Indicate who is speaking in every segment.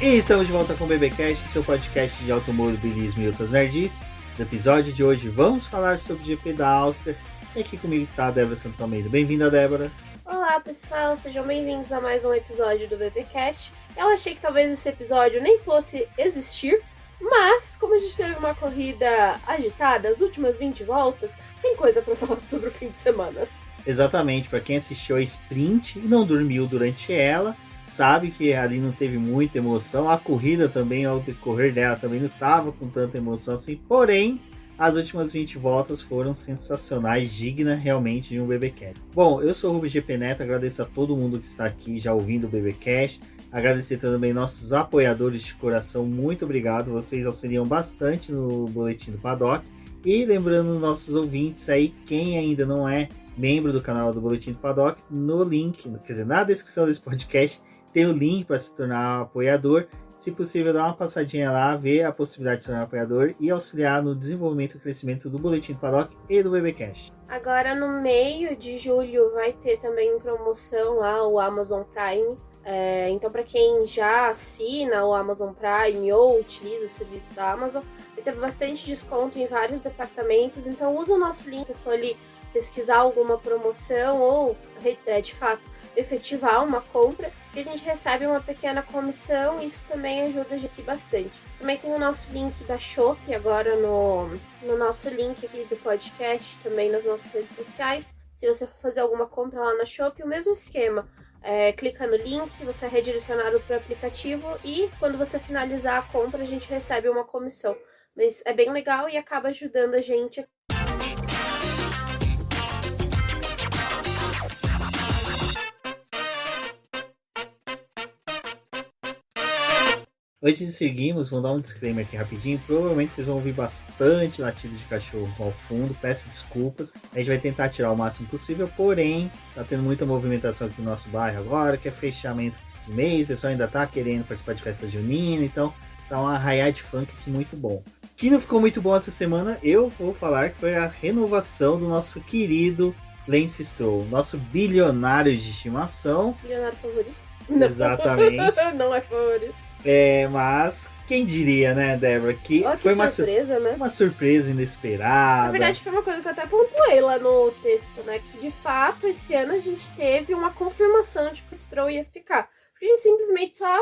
Speaker 1: E estamos de volta com o BBcast, seu podcast de automobilismo e outras nerds. No episódio de hoje vamos falar sobre o GP da Áustria. E aqui comigo está a Débora Santos Almeida. Bem-vinda, Débora.
Speaker 2: Olá pessoal, sejam bem-vindos a mais um episódio do BBcast. Eu achei que talvez esse episódio nem fosse existir, mas como a gente teve uma corrida agitada, as últimas 20 voltas, tem coisa para falar sobre o fim de semana.
Speaker 1: Exatamente, para quem assistiu a sprint e não dormiu durante ela, sabe que ali não teve muita emoção. A corrida também, ao decorrer dela, também não estava com tanta emoção assim. Porém, as últimas 20 voltas foram sensacionais, dignas realmente de um BBcast. Bom, eu sou o Rubens GP Neto, agradeço a todo mundo que está aqui já ouvindo o BBcast. Agradecer também nossos apoiadores de coração, muito obrigado. Vocês auxiliam bastante no Boletim do Paddock. E lembrando nossos ouvintes aí, quem ainda não é membro do canal do Boletim do Paddock, no link, quer dizer, na descrição desse podcast, tem o link para se tornar apoiador. Se possível, dá uma passadinha lá, ver a possibilidade de se tornar apoiador e auxiliar no desenvolvimento e crescimento do Boletim do Paddock e do BBcast.
Speaker 2: Agora, no meio de julho, vai ter também em promoção lá o Amazon Prime. Então, para quem já assina o Amazon Prime ou utiliza o serviço da Amazon, vai ter bastante desconto em vários departamentos. Então, usa o nosso link se for ali pesquisar alguma promoção ou, de fato, efetivar uma compra, que a gente recebe uma pequena comissão e isso também ajuda a gente bastante. Também tem o nosso link da Shopee agora no nosso link aqui do podcast, também nas nossas redes sociais. Se você for fazer alguma compra lá na Shopee, o mesmo esquema. Clica no link, você é redirecionado para o aplicativo e quando você finalizar a compra, a gente recebe uma comissão. Mas é bem legal e acaba ajudando a gente.
Speaker 1: Antes de seguirmos, vou dar um disclaimer aqui rapidinho. Provavelmente vocês vão ouvir bastante latido de cachorro ao fundo. Peço desculpas. A gente vai tentar tirar o máximo possível. Porém, tá tendo muita movimentação aqui no nosso bairro agora, que é fechamento de mês. O pessoal ainda tá querendo participar de festa junina. Então, tá um arraiá de funk aqui muito bom. O que não ficou muito bom essa semana, eu vou falar que foi a renovação do nosso querido Lance Stroll. Nosso bilionário de estimação.
Speaker 2: Bilionário favorito?
Speaker 1: Não. Exatamente.
Speaker 2: Não é favorito.
Speaker 1: Mas quem diria, né, Débora, que
Speaker 2: foi uma surpresa, né?
Speaker 1: Uma surpresa inesperada.
Speaker 2: Na verdade, foi uma coisa que eu até pontuei lá no texto, né? Que de fato, esse ano a gente teve uma confirmação de que o Stroll ia ficar. Porque a gente simplesmente só,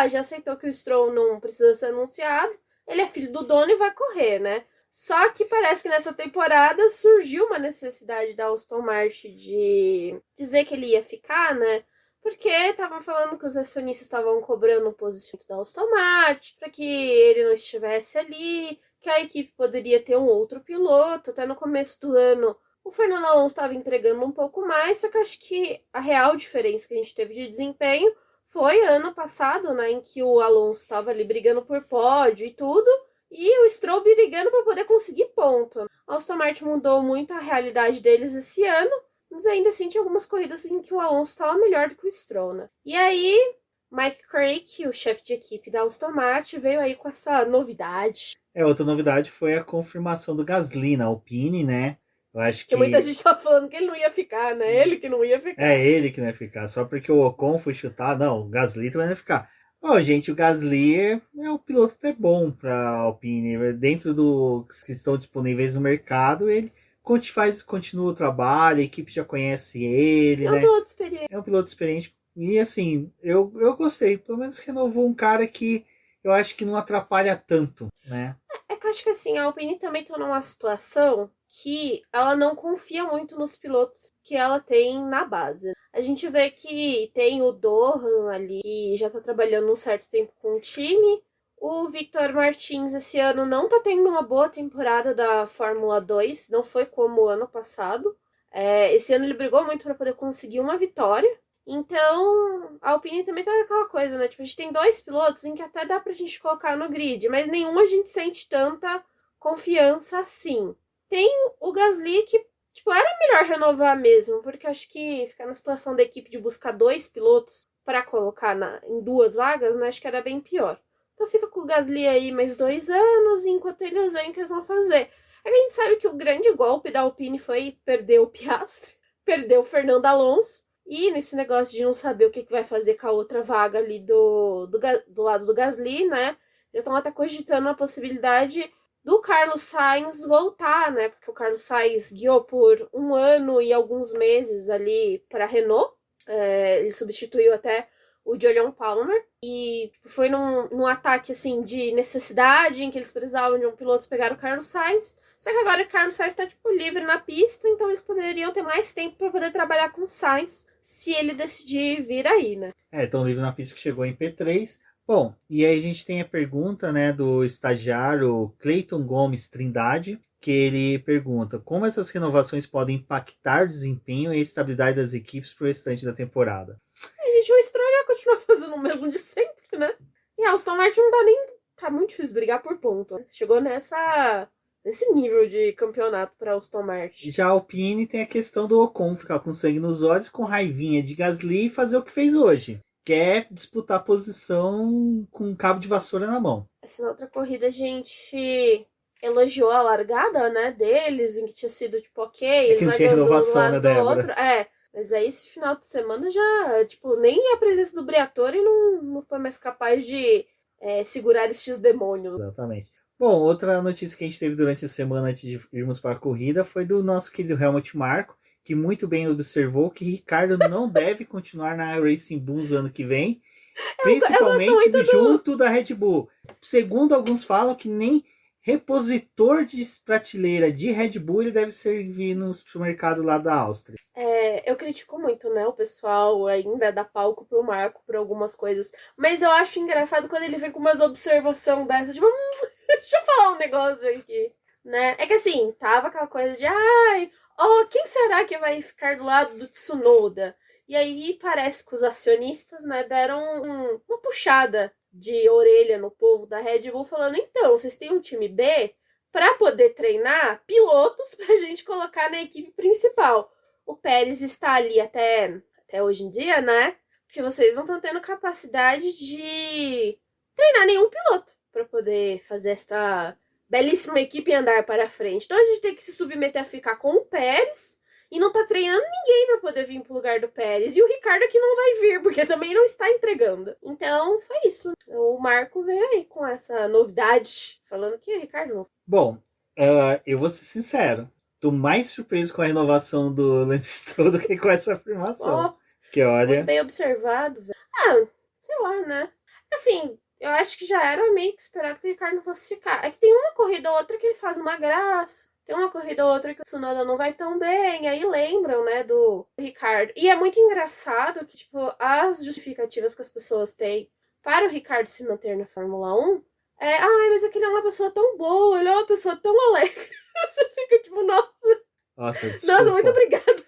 Speaker 2: já aceitou que o Stroll não precisa ser anunciado. Ele é filho do dono e vai correr, né? Só que parece que nessa temporada surgiu uma necessidade da Aston Martin de dizer que ele ia ficar, né? Porque estavam falando que os acionistas estavam cobrando o posicionamento da Aston Martin para que ele não estivesse ali, que a equipe poderia ter um outro piloto. Até no começo do ano, o Fernando Alonso estava entregando um pouco mais, só que acho que a real diferença que a gente teve de desempenho foi ano passado, né, em que o Alonso estava ali brigando por pódio e tudo, e o Stroll brigando para poder conseguir ponto. A Aston Martin mudou muito a realidade deles esse ano, mas ainda assim tinha algumas corridas em que o Alonso estava melhor do que o Stroll, né? E aí, Mike Craig, o chefe de equipe da Aston Martin, veio aí com essa novidade.
Speaker 1: Outra novidade foi a confirmação do Gasly na Alpine, né? Eu acho que
Speaker 2: muita gente tava falando que ele não ia ficar, né? Ele que não ia ficar.
Speaker 1: Ele que não ia ficar. Só porque o Ocon foi chutar, não, o Gasly também não ia ficar. Gente, o Gasly é um piloto até bom para Alpine. Dentro dos que estão disponíveis no mercado, ele continua o trabalho, a equipe já conhece ele, né?
Speaker 2: Um piloto experiente.
Speaker 1: É um piloto experiente. E assim, eu gostei. Pelo menos renovou um cara que eu acho que não atrapalha tanto, né?
Speaker 2: É que eu acho que assim, a Alpine também tá numa situação que ela não confia muito nos pilotos que ela tem na base. A gente vê que tem o Dohan ali, que já tá trabalhando um certo tempo com o time. O Victor Martins esse ano não tá tendo uma boa temporada da Fórmula 2, não foi como o ano passado. Esse ano ele brigou muito para poder conseguir uma vitória. Então, a Alpine também tá aquela coisa, né? Tipo, a gente tem dois pilotos em que até dá pra gente colocar no grid, mas nenhum a gente sente tanta confiança assim. Tem o Gasly que, era melhor renovar mesmo, porque acho que ficar na situação da equipe de buscar dois pilotos para colocar em duas vagas, né? Acho que era bem pior. Então fica com o Gasly aí mais 2 anos, enquanto eles veem o que eles vão fazer. A gente sabe que o grande golpe da Alpine foi perder o Piastri, perder o Fernando Alonso, E nesse negócio de não saber o que vai fazer com a outra vaga ali do lado do Gasly, né? Já estão até cogitando a possibilidade do Carlos Sainz voltar, né? Porque o Carlos Sainz guiou por 1 ano e alguns meses ali para a Renault. Ele substituiu até o Jolyon Palmer. E foi num ataque, assim, de necessidade, em que eles precisavam de um piloto, pegaram o Carlos Sainz. Só que agora o Carlos Sainz tá, tipo, livre na pista, então eles poderiam ter mais tempo para poder trabalhar com o Sainz, se ele decidir vir aí, né?
Speaker 1: Tão livre na pista que chegou em P3. Bom, e aí a gente tem a pergunta, né, do estagiário Cleiton Gomes Trindade, que ele pergunta como essas renovações podem impactar o desempenho e a estabilidade das equipes para o restante da temporada.
Speaker 2: Gente, o Stroll ia continuar fazendo o mesmo de sempre, né? E a Aston Martin não dá nem... Tá muito difícil brigar por ponto. Chegou nesse nível de campeonato para Aston Martin.
Speaker 1: Já a Alpine tem a questão do Ocon ficar com sangue nos olhos, com raivinha de Gasly e fazer o que fez hoje. Quer disputar a posição com um cabo de vassoura na mão.
Speaker 2: Essa outra corrida a gente elogiou a largada, né, deles, em que tinha sido, tipo, ok, eles
Speaker 1: que não tinha renovação, né, Débora?
Speaker 2: Mas aí esse final de semana já, tipo, nem a presença do Briatore não foi mais capaz de segurar estes demônios.
Speaker 1: Exatamente. Bom, outra notícia que a gente teve durante a semana antes de irmos para a corrida foi do nosso querido Helmut Marko, que muito bem observou que Ricardo não deve continuar na Racing Bulls ano que vem, principalmente junto da Red Bull. Segundo alguns falam que nem repositor de prateleira de Red Bull ele deve servir no supermercado lá da Áustria.
Speaker 2: Eu critico muito, né, o pessoal ainda dá palco pro Marco por algumas coisas, mas eu acho engraçado quando ele vem com umas observações dessas, tipo, deixa eu falar um negócio aqui, né? É que assim, tava aquela coisa de, quem será que vai ficar do lado do Tsunoda? E aí parece que os acionistas, né, deram uma puxada de orelha no povo da Red Bull, falando, então, vocês têm um time B para poder treinar pilotos pra gente colocar na equipe principal. O Pérez está ali até hoje em dia, né? Porque vocês não estão tendo capacidade de treinar nenhum piloto para poder fazer esta belíssima equipe andar para frente. Então a gente tem que se submeter a ficar com o Pérez e não tá treinando ninguém para poder vir pro lugar do Pérez. E o Ricardo aqui não vai vir, porque também não está entregando. Então foi isso. O Marco veio aí com essa novidade, falando que o Ricardo não.
Speaker 1: Bom, eu vou ser sincero. Tô mais surpreso com a renovação do Lance Stroll do que com essa afirmação. Que olha...
Speaker 2: Muito bem observado, velho. Sei lá, né? Assim, eu acho que já era meio que esperado que o Ricardo não fosse ficar. É que tem uma corrida ou outra que ele faz uma graça. Tem uma corrida ou outra que o Tsunoda não vai tão bem. Aí lembram, né, do Ricardo. E é muito engraçado que, tipo, as justificativas que as pessoas têm para o Ricardo se manter na Fórmula 1 mas é que ele é uma pessoa tão boa, ele é uma pessoa tão alegre. Você fica tipo,
Speaker 1: Nossa, desculpa.
Speaker 2: Nossa, muito obrigada.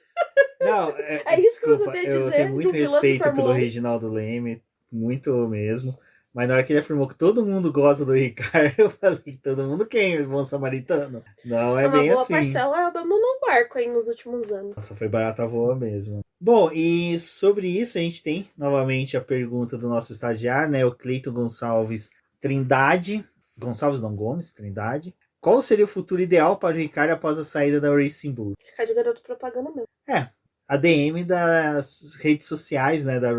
Speaker 1: Não,
Speaker 2: é isso que você tem a dizer.
Speaker 1: Eu tenho muito respeito pelo Reginaldo Leme, muito mesmo. Mas na hora que ele afirmou que todo mundo gosta do Ricardo, eu falei, todo mundo quem? Bom samaritano? Não é bem assim.
Speaker 2: Uma boa parcela abandonou o barco aí nos últimos anos.
Speaker 1: Nossa, foi barata voa mesmo. Bom, e sobre isso a gente tem novamente a pergunta do nosso estagiário, né? O Cleiton Gonçalves Trindade. Gonçalves não, Gomes Trindade. Qual seria o futuro ideal para o Ricardo após a saída da Racing Bull?
Speaker 2: Ficar de garoto propaganda mesmo.
Speaker 1: A DM das redes sociais, né, da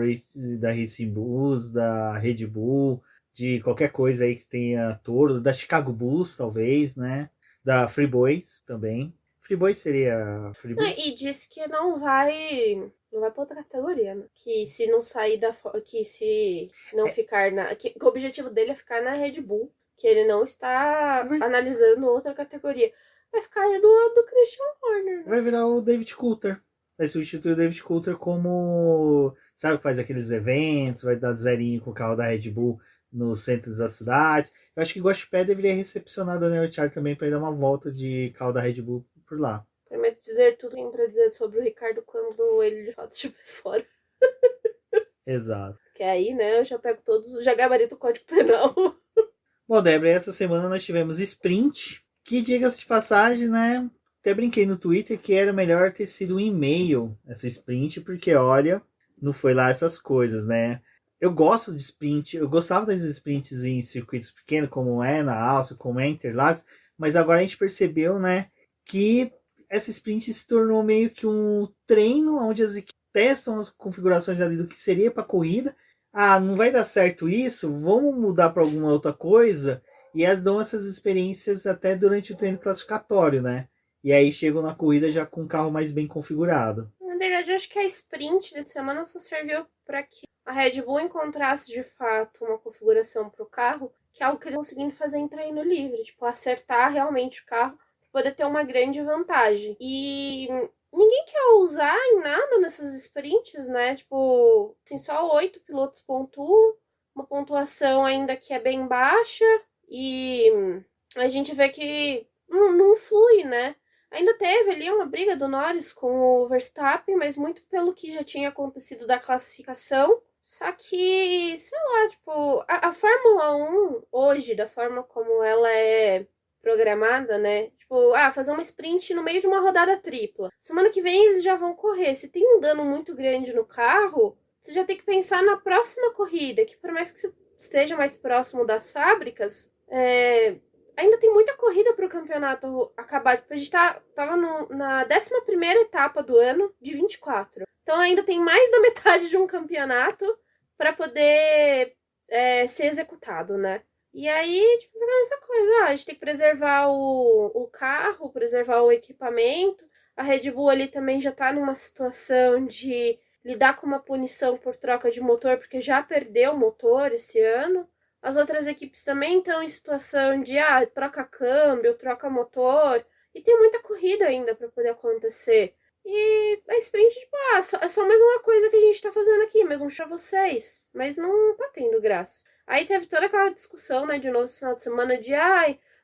Speaker 1: Racing Bulls, da Red Bull, de qualquer coisa aí que tenha Toro, da Chicago Bulls, talvez, né, da Free Boys também. Free Boys seria Free Boys?
Speaker 2: E disse que não vai para outra categoria, né? Que se não sair que se não ficar que o objetivo dele é ficar na Red Bull, que ele não está analisando outra categoria. Vai ficar aí do Christian Horner. Né?
Speaker 1: Vai virar o David Coulter. Vai substituir o David Coulter como... Sabe que faz aqueles eventos, vai dar zerinho com o carro da Red Bull nos centros da cidade. Eu acho que o Guaxupé deveria recepcionar o Daniel Ricciardo também para dar uma volta de carro da Red Bull por lá.
Speaker 2: Prometo dizer tudo que tem para dizer sobre o Ricardo quando ele de fato estiver fora.
Speaker 1: Exato.
Speaker 2: Que aí, né, eu já pego todos, já gabarito o Código Penal.
Speaker 1: Bom, Débora, essa semana nós tivemos sprint, que, diga-se de passagem, né, até brinquei no Twitter que era melhor ter sido um e-mail essa sprint, porque, olha, não foi lá essas coisas, né. Eu gosto de sprint, eu gostava das sprints em circuitos pequenos, como é na Áustria, como é em Interlagos, mas agora a gente percebeu, né, que essa sprint se tornou meio que um treino onde as equipes testam as configurações ali do que seria para corrida. Ah, não vai dar certo isso, vamos mudar para alguma outra coisa. E elas dão essas experiências até durante o treino classificatório, né? E aí chegam na corrida já com um carro mais bem configurado.
Speaker 2: Na verdade, eu acho que a sprint de semana só serviu para que a Red Bull encontrasse de fato uma configuração para o carro, que é algo que eles conseguindo fazer em treino livre, tipo, acertar realmente o carro para poder ter uma grande vantagem. E ninguém quer usar em nada nessas sprints, né? Tipo, assim, só 8 pilotos pontuam, uma pontuação ainda que é bem baixa, e a gente vê que não flui, né? Ainda teve ali uma briga do Norris com o Verstappen, mas muito pelo que já tinha acontecido da classificação. Só que, sei lá, tipo, a Fórmula 1 hoje, da forma como ela é programada, né? Tipo, fazer uma sprint no meio de uma rodada tripla. Semana que vem eles já vão correr. Se tem um dano muito grande no carro, você já tem que pensar na próxima corrida, que por mais que você esteja mais próximo das fábricas, ainda tem muita corrida para o campeonato acabar. Tipo, a gente tava na 11ª etapa do ano, de 24. Então ainda tem mais da metade de um campeonato para poder ser executado, né? E aí, tipo, fica essa coisa. A gente tem que preservar o carro, preservar o equipamento. A Red Bull ali também já tá numa situação de lidar com uma punição por troca de motor, porque já perdeu o motor esse ano. As outras equipes também estão em situação de troca câmbio, troca motor. E tem muita corrida ainda para poder acontecer. E a sprint, tipo, é só mais uma coisa que a gente tá fazendo aqui, mais um show vocês. Mas não tá tendo graça. Aí teve toda aquela discussão, né, de novo esse final de semana de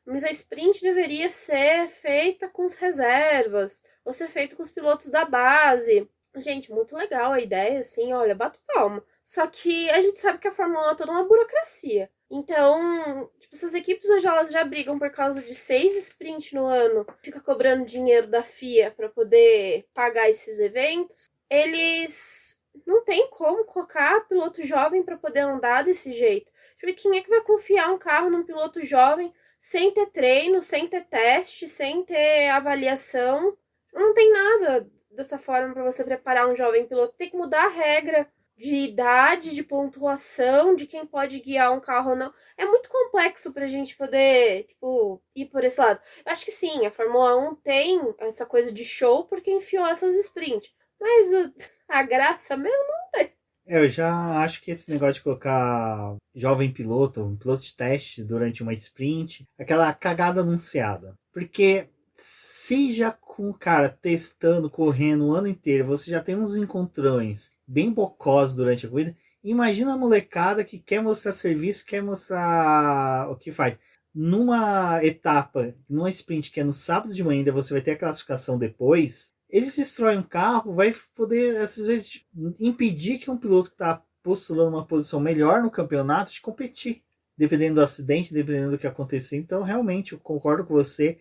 Speaker 2: mas a sprint deveria ser feita com as reservas, ou ser feita com os pilotos da base. Gente, muito legal a ideia, assim, olha, bato palma. Só que a gente sabe que a Fórmula 1 é toda uma burocracia. Então, tipo, essas equipes hoje elas já brigam por causa de 6 sprints no ano, fica cobrando dinheiro da FIA para poder pagar esses eventos. Eles não tem como colocar piloto jovem para poder andar desse jeito. Tipo, quem é que vai confiar um carro num piloto jovem sem ter treino, sem ter teste, sem ter avaliação? Não tem nada dessa forma para você preparar um jovem piloto. Tem que mudar a regra de idade, de pontuação, de quem pode guiar um carro ou não. É muito complexo pra gente poder, tipo, ir por esse lado. Eu acho que sim, a Fórmula 1 tem essa coisa de show porque enfiou essas sprints. Mas a graça mesmo não tem.
Speaker 1: Eu já acho que esse negócio de colocar jovem piloto, um piloto de teste durante uma sprint, aquela cagada anunciada. Porque se já com o cara testando, correndo o ano inteiro, você já tem uns encontrões bem bocosos durante a corrida, imagina a molecada que quer mostrar serviço, quer mostrar o que faz. Numa etapa, numa sprint que é no sábado de manhã, ainda você vai ter a classificação depois, eles destroem um carro, vai poder, às vezes, impedir que um piloto que está postulando uma posição melhor no campeonato de competir, dependendo do acidente, dependendo do que acontecer. Então, realmente, eu concordo com você.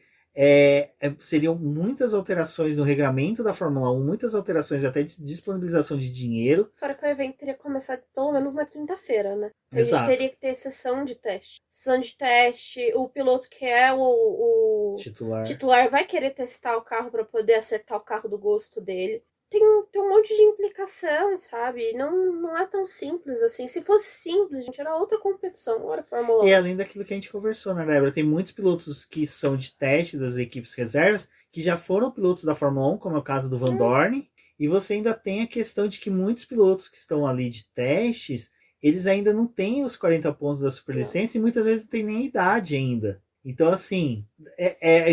Speaker 1: Seriam muitas alterações no regramento da Fórmula 1, muitas alterações até de disponibilização de dinheiro.
Speaker 2: Fora que o evento teria começado pelo menos na quinta-feira, né?
Speaker 1: Exato.
Speaker 2: A gente teria que ter sessão de teste. Sessão de teste, o piloto que é o titular vai querer testar o carro para poder acertar o carro do gosto dele. Tem um monte de implicação, sabe? Não é tão simples assim. Se fosse simples, gente, era outra competição, era Fórmula 1.
Speaker 1: E além daquilo que a gente conversou, né, Débora? Tem muitos pilotos que são de teste das equipes reservas, que já foram pilotos da Fórmula 1, como é o caso do Van Dorn. E você ainda tem a questão de que muitos pilotos que estão ali de testes, eles ainda não têm os 40 pontos da superlicença e muitas vezes não tem nem idade ainda. Então, assim,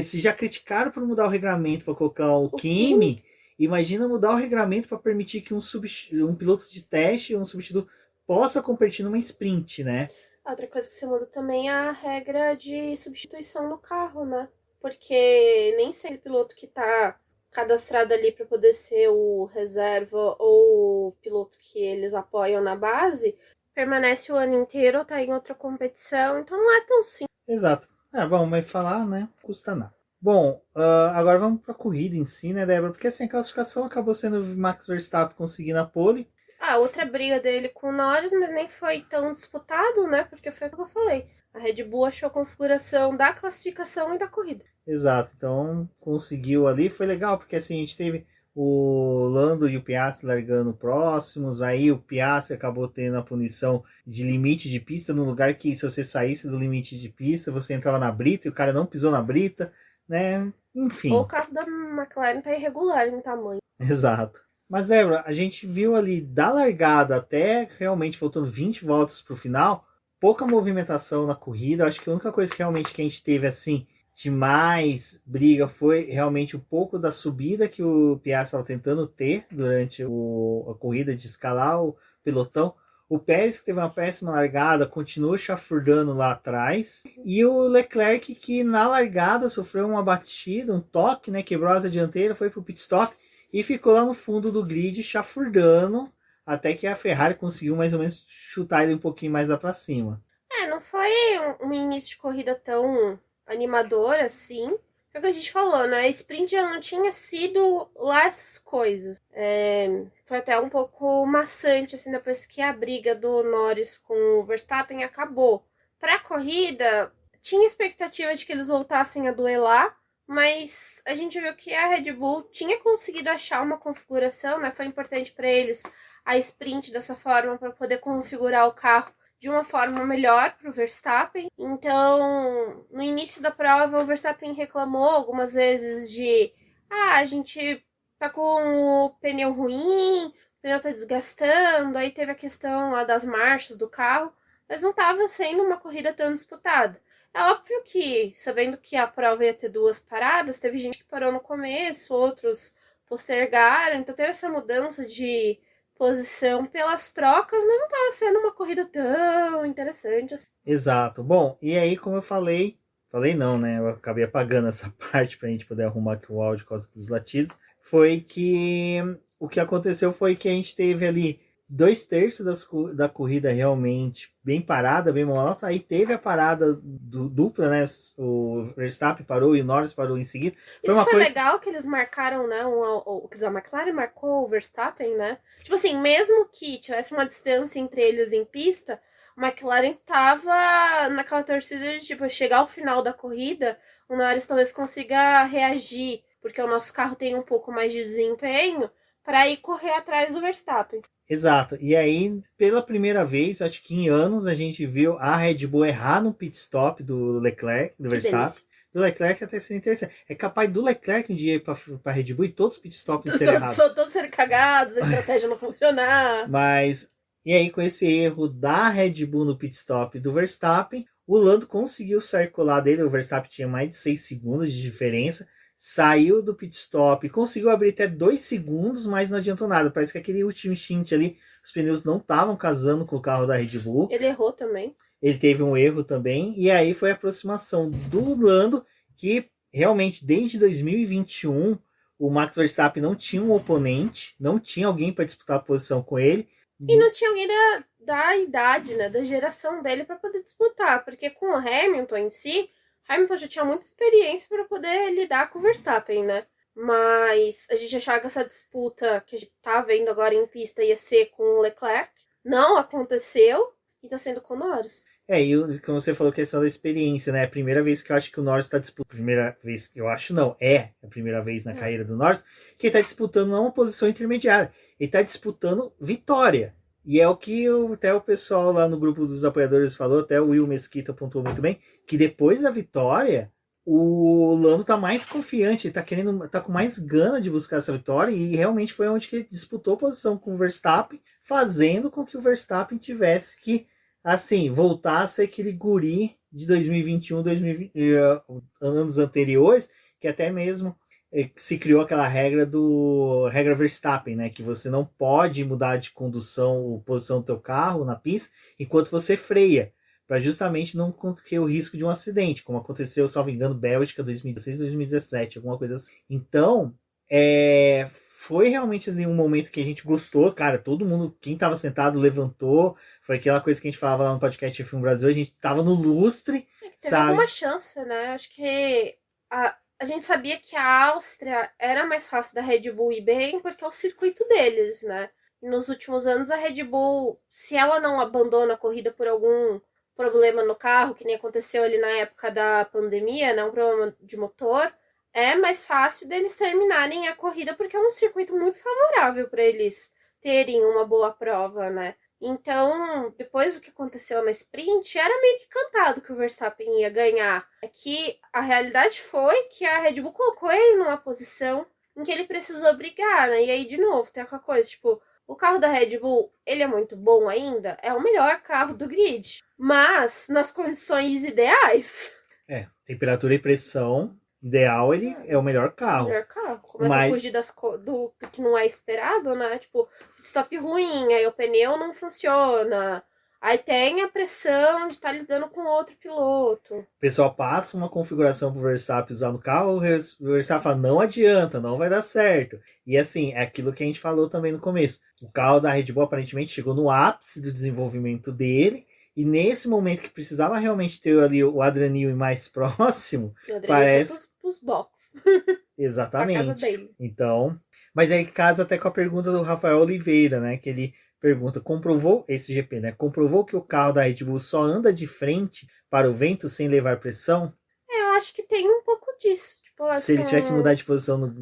Speaker 1: se já criticaram por mudar o regramento para colocar o Kimi, imagina mudar o regramento para permitir que um piloto de teste, um substituto, possa competir numa sprint, né?
Speaker 2: Outra coisa que você muda também é a regra de substituição no carro, né? Porque nem sempre o piloto que tá cadastrado ali para poder ser o reserva ou o piloto que eles apoiam na base permanece o ano inteiro, tá em outra competição, então não é tão simples.
Speaker 1: Exato. Bom, mas falar, né, custa nada. Bom, agora vamos para a corrida em si, né, Débora? Porque assim, a classificação acabou sendo o Max Verstappen conseguindo a pole.
Speaker 2: Outra briga dele com o Norris, mas nem foi tão disputado, né? Porque foi o que eu falei. A Red Bull achou a configuração da classificação e da corrida.
Speaker 1: Exato, então conseguiu ali, foi legal, porque assim, a gente teve o Lando e o Piastri largando próximos, aí o Piastri acabou tendo a punição de limite de pista, no lugar que se você saísse do limite de pista, você entrava na brita e o cara não pisou na brita, né? Enfim.
Speaker 2: Ou o carro da McLaren tá irregular em tamanho.
Speaker 1: Exato. Mas, Débora, a gente viu ali da largada até realmente faltando 20 voltas para o final, pouca movimentação na corrida. Acho que a única coisa que realmente que a gente teve assim de mais briga foi realmente um pouco da subida que o Piastri estava tentando ter durante a corrida de escalar o pelotão. O Pérez, que teve uma péssima largada, continuou chafurdando lá atrás. E o Leclerc, que na largada sofreu uma batida, um toque, né? Quebrou a asa dianteira, foi para o pit stop e ficou lá no fundo do grid chafurdando até que a Ferrari conseguiu mais ou menos chutar ele um pouquinho mais lá para cima.
Speaker 2: Não foi um início de corrida tão animador assim. É o que a gente falou, né? A sprint já não tinha sido lá essas coisas. Foi até um pouco maçante, assim, depois que a briga do Norris com o Verstappen acabou. Pra corrida, tinha expectativa de que eles voltassem a duelar, mas a gente viu que a Red Bull tinha conseguido achar uma configuração, né? Foi importante para eles a sprint dessa forma para poder configurar o carro de uma forma melhor para o Verstappen. Então, no início da prova, o Verstappen reclamou algumas vezes de a gente tá com o pneu ruim, o pneu tá desgastando, aí teve a questão lá das marchas do carro, mas não estava sendo uma corrida tão disputada. É óbvio que, sabendo que a prova ia ter 2 paradas, teve gente que parou no começo, outros postergaram, então teve essa mudança de posição pelas trocas, mas não estava sendo uma corrida tão interessante assim.
Speaker 1: Exato. Bom, e aí, como eu falei não, né? Eu acabei apagando essa parte para a gente poder arrumar aqui o áudio por causa dos latidos. Foi que o que aconteceu foi que a gente teve ali 2/3 da corrida realmente bem parada, bem monótona. Aí teve a parada dupla, né? O Verstappen parou e o Norris parou em seguida.
Speaker 2: Isso foi legal que eles marcaram, né? A McLaren marcou o Verstappen, né? Tipo assim, mesmo que tivesse uma distância entre eles em pista, a McLaren tava naquela torcida de, tipo, chegar ao final da corrida, o Norris talvez consiga reagir, porque o nosso carro tem um pouco mais de desempenho, para ir correr atrás do Verstappen.
Speaker 1: Exato. E aí, pela primeira vez, acho que em anos, a gente viu a Red Bull errar no pit stop do Leclerc, do Verstappen. Do Leclerc até seria interessante. É capaz do Leclerc um dia ir pra Red Bull e todos os pit stops serem errados.
Speaker 2: Todos serem cagados, a estratégia não funcionar.
Speaker 1: Mas, e aí com esse erro da Red Bull no pit stop do Verstappen, o Lando conseguiu sair colar dele. O Verstappen tinha mais de 6 segundos de diferença. Saiu do pit stop, conseguiu abrir até 2 segundos, mas não adiantou nada. Parece que aquele último stint ali, os pneus não estavam casando com o carro da Red Bull.
Speaker 2: Ele errou também.
Speaker 1: Ele teve um erro também, e aí foi a aproximação do Lando, que realmente desde 2021 o Max Verstappen não tinha um oponente, não tinha alguém para disputar a posição com ele.
Speaker 2: E não tinha alguém da idade, né, da geração dele para poder disputar, porque com o Hamilton em si, Hamilton já tinha muita experiência para poder lidar com o Verstappen, né? Mas a gente achava que essa disputa que a gente tá vendo agora em pista ia ser com o Leclerc. Não aconteceu e tá sendo com o Norris.
Speaker 1: E como você falou, questão da experiência, né? É a primeira vez que eu acho que o Norris está disputando. Primeira vez que eu acho, não, é a primeira vez na carreira do Norris que ele está disputando não uma posição intermediária. Ele está disputando vitória. E é o que até o pessoal lá no grupo dos apoiadores falou, até o Will Mesquita apontou muito bem, que depois da vitória, o Lando tá mais confiante, ele tá com mais gana de buscar essa vitória, e realmente foi onde que ele disputou posição com o Verstappen, fazendo com que o Verstappen tivesse que, assim, voltar a ser aquele guri de 2021, anos anteriores, que até mesmo se criou aquela regra Verstappen, né? Que você não pode mudar de condução ou posição do teu carro na pista enquanto você freia, para justamente não correr o risco de um acidente, como aconteceu, salvo engano, Bélgica 2016, 2017, alguma coisa assim. Então, foi realmente assim, um momento que a gente gostou, cara, todo mundo, quem estava sentado levantou, foi aquela coisa que a gente falava lá no podcast F1 Brasil, a gente tava no lustre,
Speaker 2: teve
Speaker 1: sabe?
Speaker 2: alguma chance, né? Acho que a gente sabia que a Áustria era mais fácil da Red Bull ir bem, porque é o circuito deles, né? E nos últimos anos a Red Bull, se ela não abandona a corrida por algum problema no carro, que nem aconteceu ali na época da pandemia, né? Um problema de motor, é mais fácil deles terminarem a corrida, porque é um circuito muito favorável para eles terem uma boa prova, né? Então, depois do que aconteceu na sprint, era meio que cantado que o Verstappen ia ganhar. É que a realidade foi que a Red Bull colocou ele numa posição em que ele precisou brigar, né? E aí, de novo, tem aquela coisa, tipo, o carro da Red Bull, ele é muito bom ainda, é o melhor carro do grid. Mas, nas condições ideais...
Speaker 1: Temperatura e pressão, ideal, ele é o melhor carro.
Speaker 2: Melhor carro. Começa a fugir do que não é esperado, né? Tipo, stop ruim, aí o pneu não funciona. Aí tem a pressão de estar lidando com outro piloto.
Speaker 1: O pessoal passa uma configuração pro Verstappen usar no carro, o Verstappen fala, não adianta, não vai dar certo. E assim, é aquilo que a gente falou também no começo. O carro da Red Bull aparentemente chegou no ápice do desenvolvimento dele, e nesse momento que precisava realmente ter ali o Adrian Newey mais próximo, parece...
Speaker 2: Pros box.
Speaker 1: Exatamente.
Speaker 2: A casa dele.
Speaker 1: Então, mas aí casa até com a pergunta do Rafael Oliveira, né? Que ele pergunta, comprovou esse GP, né? Comprovou que o carro da Red Bull só anda de frente para o vento sem levar pressão?
Speaker 2: Eu acho que tem um pouco disso. Tipo, assim,
Speaker 1: se ele tiver que mudar de posição,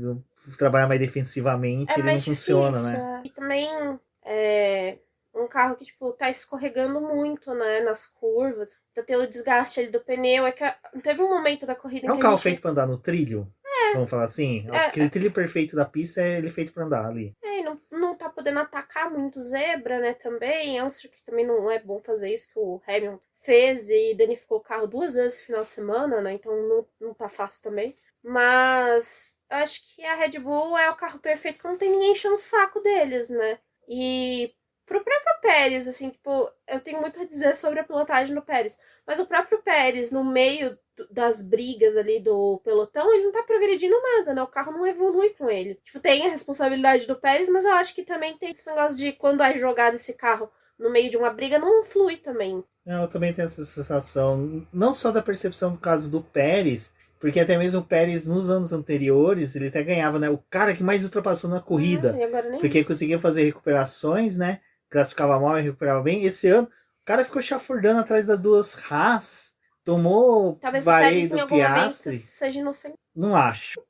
Speaker 1: trabalhar mais defensivamente, ele não funciona,
Speaker 2: difícil,
Speaker 1: né?
Speaker 2: E também um carro que, tipo, tá escorregando muito, né, nas curvas. Então tem o desgaste ali do pneu. É que teve um momento da corrida em que
Speaker 1: um carro feito pra andar no trilho? Vamos falar assim? Aquele trilho perfeito da pista, ele é feito pra andar ali.
Speaker 2: E não tá podendo atacar muito zebra, né, também. É um circuito que também não é bom fazer isso, que o Hamilton fez e danificou o carro 2 vezes no final de semana, né, então não tá fácil também. Mas eu acho que a Red Bull é o carro perfeito, porque não tem ninguém enchendo o saco deles, né. E pro próprio Pérez, assim, tipo, eu tenho muito a dizer sobre a pilotagem do Pérez, mas o próprio Pérez, no meio das brigas ali do pelotão, ele não tá progredindo nada, né? O carro não evolui com ele. Tipo, tem a responsabilidade do Pérez, mas eu acho que também tem esse negócio de quando é jogado esse carro no meio de uma briga, não flui também.
Speaker 1: Eu também tenho essa sensação, não só da percepção do caso do Pérez, porque até mesmo o Pérez, nos anos anteriores, ele até ganhava, né? O cara que mais ultrapassou na corrida.
Speaker 2: E agora nem
Speaker 1: porque
Speaker 2: isso.
Speaker 1: conseguia fazer recuperações, né? Classificava mal e recuperava bem. Esse ano, o cara ficou chafurdando atrás das duas Haas. Tomou
Speaker 2: Talvez
Speaker 1: vareio do
Speaker 2: o
Speaker 1: Piastri.
Speaker 2: seja inocente.
Speaker 1: Não acho,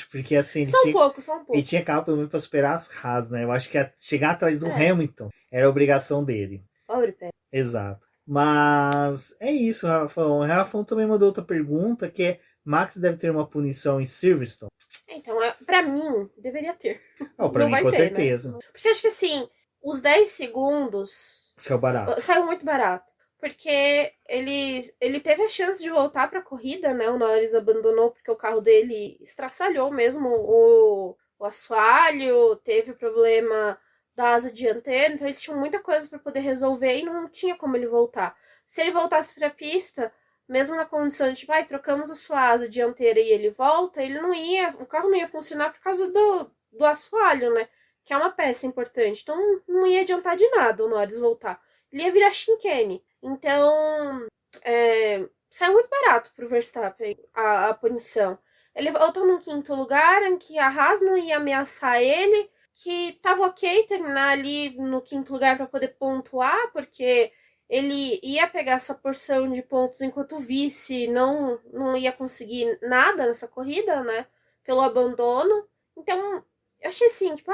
Speaker 1: porque assim...
Speaker 2: Só um pouco.
Speaker 1: Ele tinha carro pelo menos pra superar as Haas, né? Eu acho que chegar atrás do Hamilton era a obrigação dele.
Speaker 2: Pobre pé.
Speaker 1: Exato. Mas é isso, Rafael. O Rafael também mandou outra pergunta, que é Max deve ter uma punição em Silverstone?
Speaker 2: Então, pra mim, deveria ter.
Speaker 1: Pra mim, com certeza.
Speaker 2: Né? Porque acho que assim, os 10 segundos...
Speaker 1: Saiu barato.
Speaker 2: Saiu muito barato. Porque ele teve a chance de voltar pra corrida, né? O Norris abandonou porque o carro dele estraçalhou mesmo o assoalho, teve problema da asa dianteira, então eles tinham muita coisa para poder resolver e não tinha como ele voltar. Se ele voltasse pra pista, mesmo na condição de, tipo, trocamos a sua asa dianteira e ele volta, o carro não ia funcionar por causa do assoalho, né? Que é uma peça importante. Então não ia adiantar de nada o Norris voltar. Ele ia virar chicane. Então, saiu muito barato pro Verstappen a punição. Ele voltou no 5º lugar, em que a Haas não ia ameaçar ele, que tava ok terminar ali no 5º lugar para poder pontuar, porque ele ia pegar essa porção de pontos enquanto o vice não ia conseguir nada nessa corrida, né? Pelo abandono. Então, eu achei assim, tipo,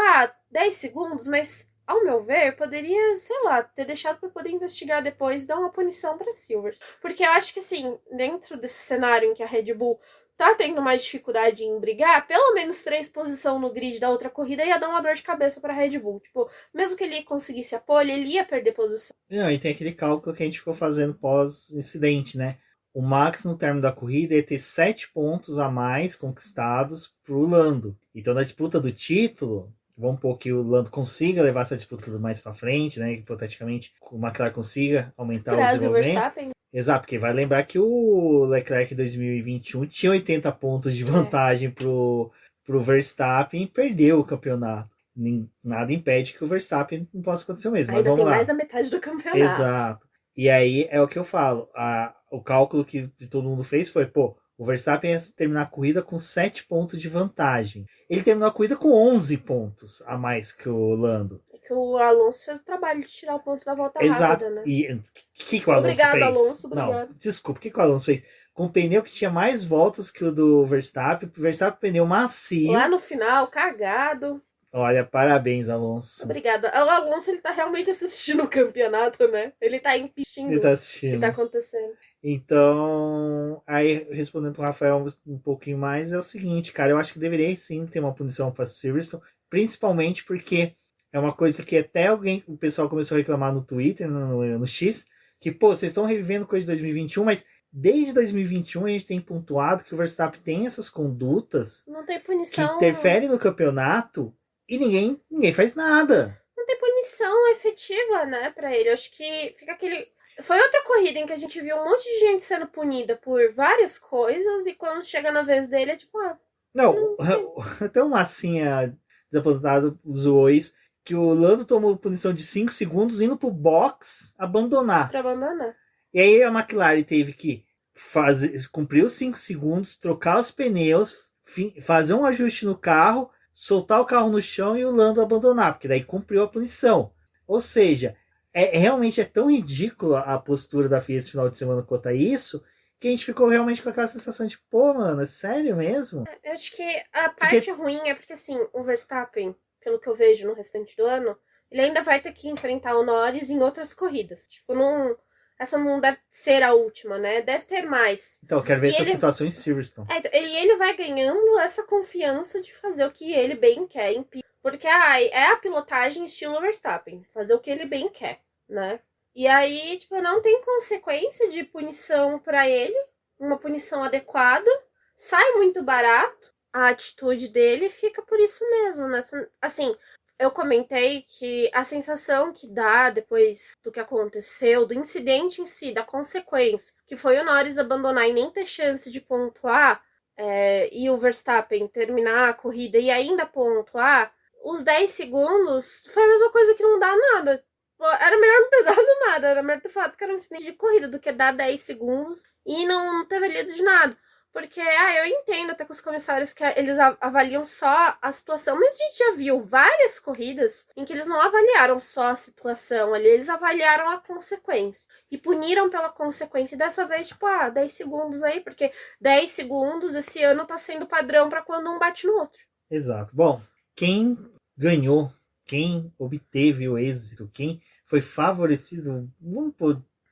Speaker 2: 10 segundos, mas ao meu ver, poderia, sei lá, ter deixado para poder investigar depois e dar uma punição para Silvers. Porque eu acho que, assim, dentro desse cenário em que a Red Bull tá tendo mais dificuldade em brigar, pelo menos 3 posições no grid da outra corrida ia dar uma dor de cabeça pra Red Bull. Tipo, mesmo que ele conseguisse a pole, ele ia perder posição.
Speaker 1: Não, e tem aquele cálculo que a gente ficou fazendo pós-incidente, né? O Max, no término da corrida, ia ter 7 pontos a mais conquistados pro Lando. Então, na disputa do título, vamos supor que o Lando consiga levar essa disputa mais para frente, né? Hipoteticamente, o McLaren consiga aumentar o desenvolvimento.
Speaker 2: Verstappen.
Speaker 1: Exato, porque vai lembrar que o Leclerc em 2021 tinha 80 pontos de vantagem pro Verstappen e perdeu o campeonato. Nada impede que o Verstappen não possa acontecer o mesmo.
Speaker 2: Ainda
Speaker 1: mas vamos
Speaker 2: tem
Speaker 1: lá.
Speaker 2: Mais da metade do campeonato.
Speaker 1: Exato. E aí é o que eu falo. O cálculo que todo mundo fez foi, o Verstappen ia terminar a corrida com 7 pontos de vantagem. Ele terminou a corrida com 11 pontos a mais que o Lando.
Speaker 2: que o Alonso fez o trabalho de tirar o ponto da volta
Speaker 1: Exato.
Speaker 2: rápida, né?
Speaker 1: E o que o Alonso
Speaker 2: Obrigado,
Speaker 1: fez?
Speaker 2: Alonso, obrigado.
Speaker 1: Não, desculpa, o que o Alonso fez? Com o pneu que tinha mais voltas que o do Verstappen, o Verstappen pneu macio.
Speaker 2: Lá no final, cagado.
Speaker 1: Olha, parabéns, Alonso.
Speaker 2: Obrigada. O Alonso, ele tá realmente assistindo o campeonato, né? Ele tá empistindo
Speaker 1: Ele tá
Speaker 2: o que
Speaker 1: assistindo.
Speaker 2: tá acontecendo.
Speaker 1: Então, aí respondendo pro Rafael um pouquinho mais, é o seguinte, cara, eu acho que deveria sim ter uma punição para Silverstone, principalmente porque é uma coisa que até o pessoal começou a reclamar no Twitter, no X, que, pô, vocês estão revivendo coisa de 2021, mas desde 2021 a gente tem pontuado que o Verstappen tem essas condutas
Speaker 2: Não tem
Speaker 1: que
Speaker 2: punição.
Speaker 1: interferem no campeonato e ninguém faz nada.
Speaker 2: Não tem punição efetiva, né, pra ele. Eu acho que fica aquele... Foi outra corrida em que a gente viu um monte de gente sendo punida por várias coisas e quando chega na vez dele é tipo,
Speaker 1: Não, até o Massinha desaposentado zoou isso, que o Lando tomou punição de 5 segundos indo pro box abandonar.
Speaker 2: Pra abandonar.
Speaker 1: E aí a McLaren teve que cumprir os 5 segundos, trocar os pneus, fazer um ajuste no carro, soltar o carro no chão e o Lando abandonar, porque daí cumpriu a punição. Ou seja, realmente é tão ridícula a postura da FIA esse final de semana quanto a isso, que a gente ficou realmente com aquela sensação de, pô, mano, é sério mesmo?
Speaker 2: Eu acho que a parte ruim é porque, assim, o Verstappen, pelo que eu vejo no restante do ano, ele ainda vai ter que enfrentar o Norris em outras corridas. Tipo, essa não deve ser a última, né? Deve ter mais.
Speaker 1: Então, eu quero ver essa situação em Silverstone.
Speaker 2: Ele vai ganhando essa confiança de fazer o que ele bem quer em pista. Porque é a pilotagem estilo Verstappen. Fazer o que ele bem quer, né? E aí, tipo, não tem consequência de punição pra ele. Uma punição adequada. Sai muito barato a atitude dele e fica por isso mesmo, né? Assim, eu comentei que a sensação que dá depois do que aconteceu, do incidente em si, da consequência, que foi o Norris abandonar e nem ter chance de pontuar, e o Verstappen terminar a corrida e ainda pontuar, os 10 segundos foi a mesma coisa que não dá nada. Era melhor não ter dado nada, era melhor ter falado que era um incidente de corrida do que dar 10 segundos e não ter valido de nada. Porque, eu entendo até com os comissários que eles avaliam só a situação, mas a gente já viu várias corridas em que eles não avaliaram só a situação ali, eles avaliaram a consequência. E puniram pela consequência. E dessa vez, tipo, 10 segundos aí, porque 10 segundos esse ano tá sendo padrão pra quando um bate no outro.
Speaker 1: Exato. Bom, quem ganhou, quem obteve o êxito, quem foi favorecido,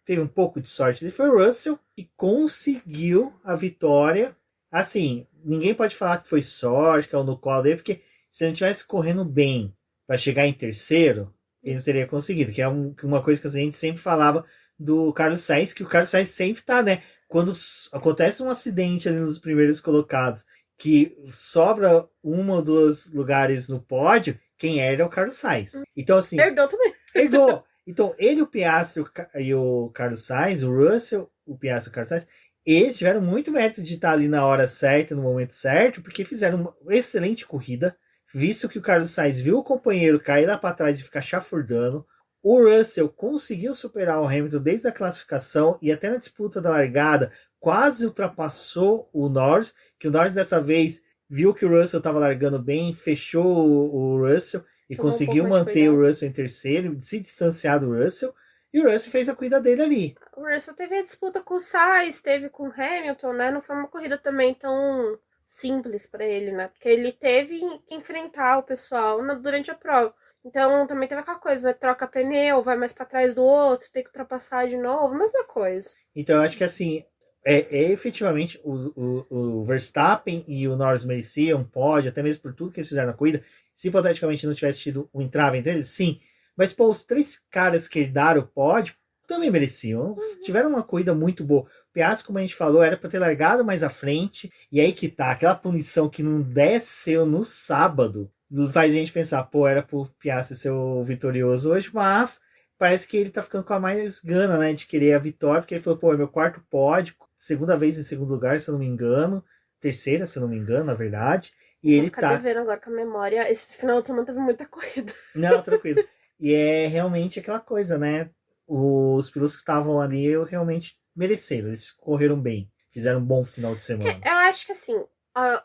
Speaker 1: teve um pouco de sorte, ele foi o Russell, que conseguiu a vitória. Assim, ninguém pode falar que foi sorte, que é o no colo dele, porque se ele estivesse correndo bem para chegar em terceiro, ele teria conseguido, que é uma coisa que a gente sempre falava do Carlos Sainz, que o Carlos Sainz sempre tá, né? Quando acontece um acidente ali nos primeiros colocados, que sobra uma ou dois lugares no pódio, quem era é o Carlos Sainz. Então, assim...
Speaker 2: Herdou também.
Speaker 1: Herdou. Então, ele, o Piastri e o Carlos Sainz, o Russell, o Piastri e o Carlos Sainz, eles tiveram muito mérito de estar ali na hora certa, no momento certo, porque fizeram uma excelente corrida, visto que o Carlos Sainz viu o companheiro cair lá para trás e ficar chafurdando. O Russell conseguiu superar o Hamilton desde a classificação e até na disputa da largada quase ultrapassou o Norris, que o Norris dessa vez viu que o Russell estava largando bem, fechou o Russell e conseguiu manter o Russell em terceiro, se distanciar do Russell, e o Russell fez a corrida dele ali.
Speaker 2: O Russell teve a disputa com o Sainz, teve com o Hamilton, né? Não foi uma corrida também tão simples para ele, né? Porque ele teve que enfrentar o pessoal durante a prova. Então também teve aquela coisa, né? Troca pneu, vai mais para trás do outro, tem que ultrapassar de novo, mesma coisa.
Speaker 1: Então eu acho que assim, efetivamente o Verstappen e o Norris mereciam um pódio, até mesmo por tudo que eles fizeram na corrida. Se hipoteticamente não tivesse tido um entrave entre eles, sim. Mas, pô, os 3 caras que herdaram o pódio também mereciam. Tiveram uma corrida muito boa. O Piastri, como a gente falou, era para ter largado mais à frente. E aí que tá, aquela punição que não desceu no sábado, faz a gente pensar, pô, era pro Piastri ser o vitorioso hoje, mas parece que ele tá ficando com a mais gana, né, de querer a vitória, porque ele falou, pô, é meu 4º pódio, segunda vez em segundo lugar, se eu não me engano, terceira, se eu não me engano, na verdade. E ele tá
Speaker 2: devendo agora com a memória. Esse final de semana teve muita corrida.
Speaker 1: Não, tranquilo. E é realmente aquela coisa, né? Os pilotos que estavam ali realmente mereceram. Eles correram bem. Fizeram um bom final de semana.
Speaker 2: Eu acho que assim,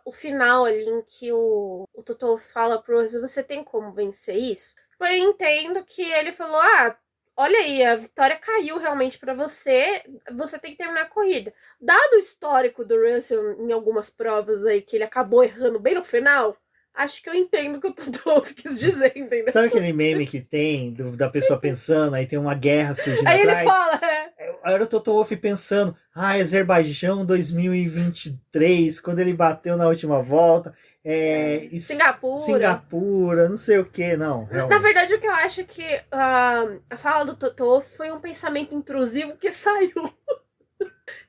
Speaker 2: o final ali em que o Totó fala pro Russell, você tem como vencer isso? Eu entendo que ele falou, olha aí, a vitória caiu realmente pra você, você tem que terminar a corrida. Dado o histórico do Russell em algumas provas aí, que ele acabou errando bem no final, acho que eu entendo o que o Toto Wolff quis dizer, entendeu?
Speaker 1: Sabe aquele meme que tem da pessoa pensando, aí tem uma guerra surgindo
Speaker 2: Aí
Speaker 1: atrás?
Speaker 2: ele fala,
Speaker 1: Era o Toto Wolff pensando, Azerbaijão 2023, quando ele bateu na última volta, Singapura, não sei o que, não. Realmente.
Speaker 2: Na verdade, o que eu acho é que a fala do Toto Wolff foi um pensamento intrusivo que saiu.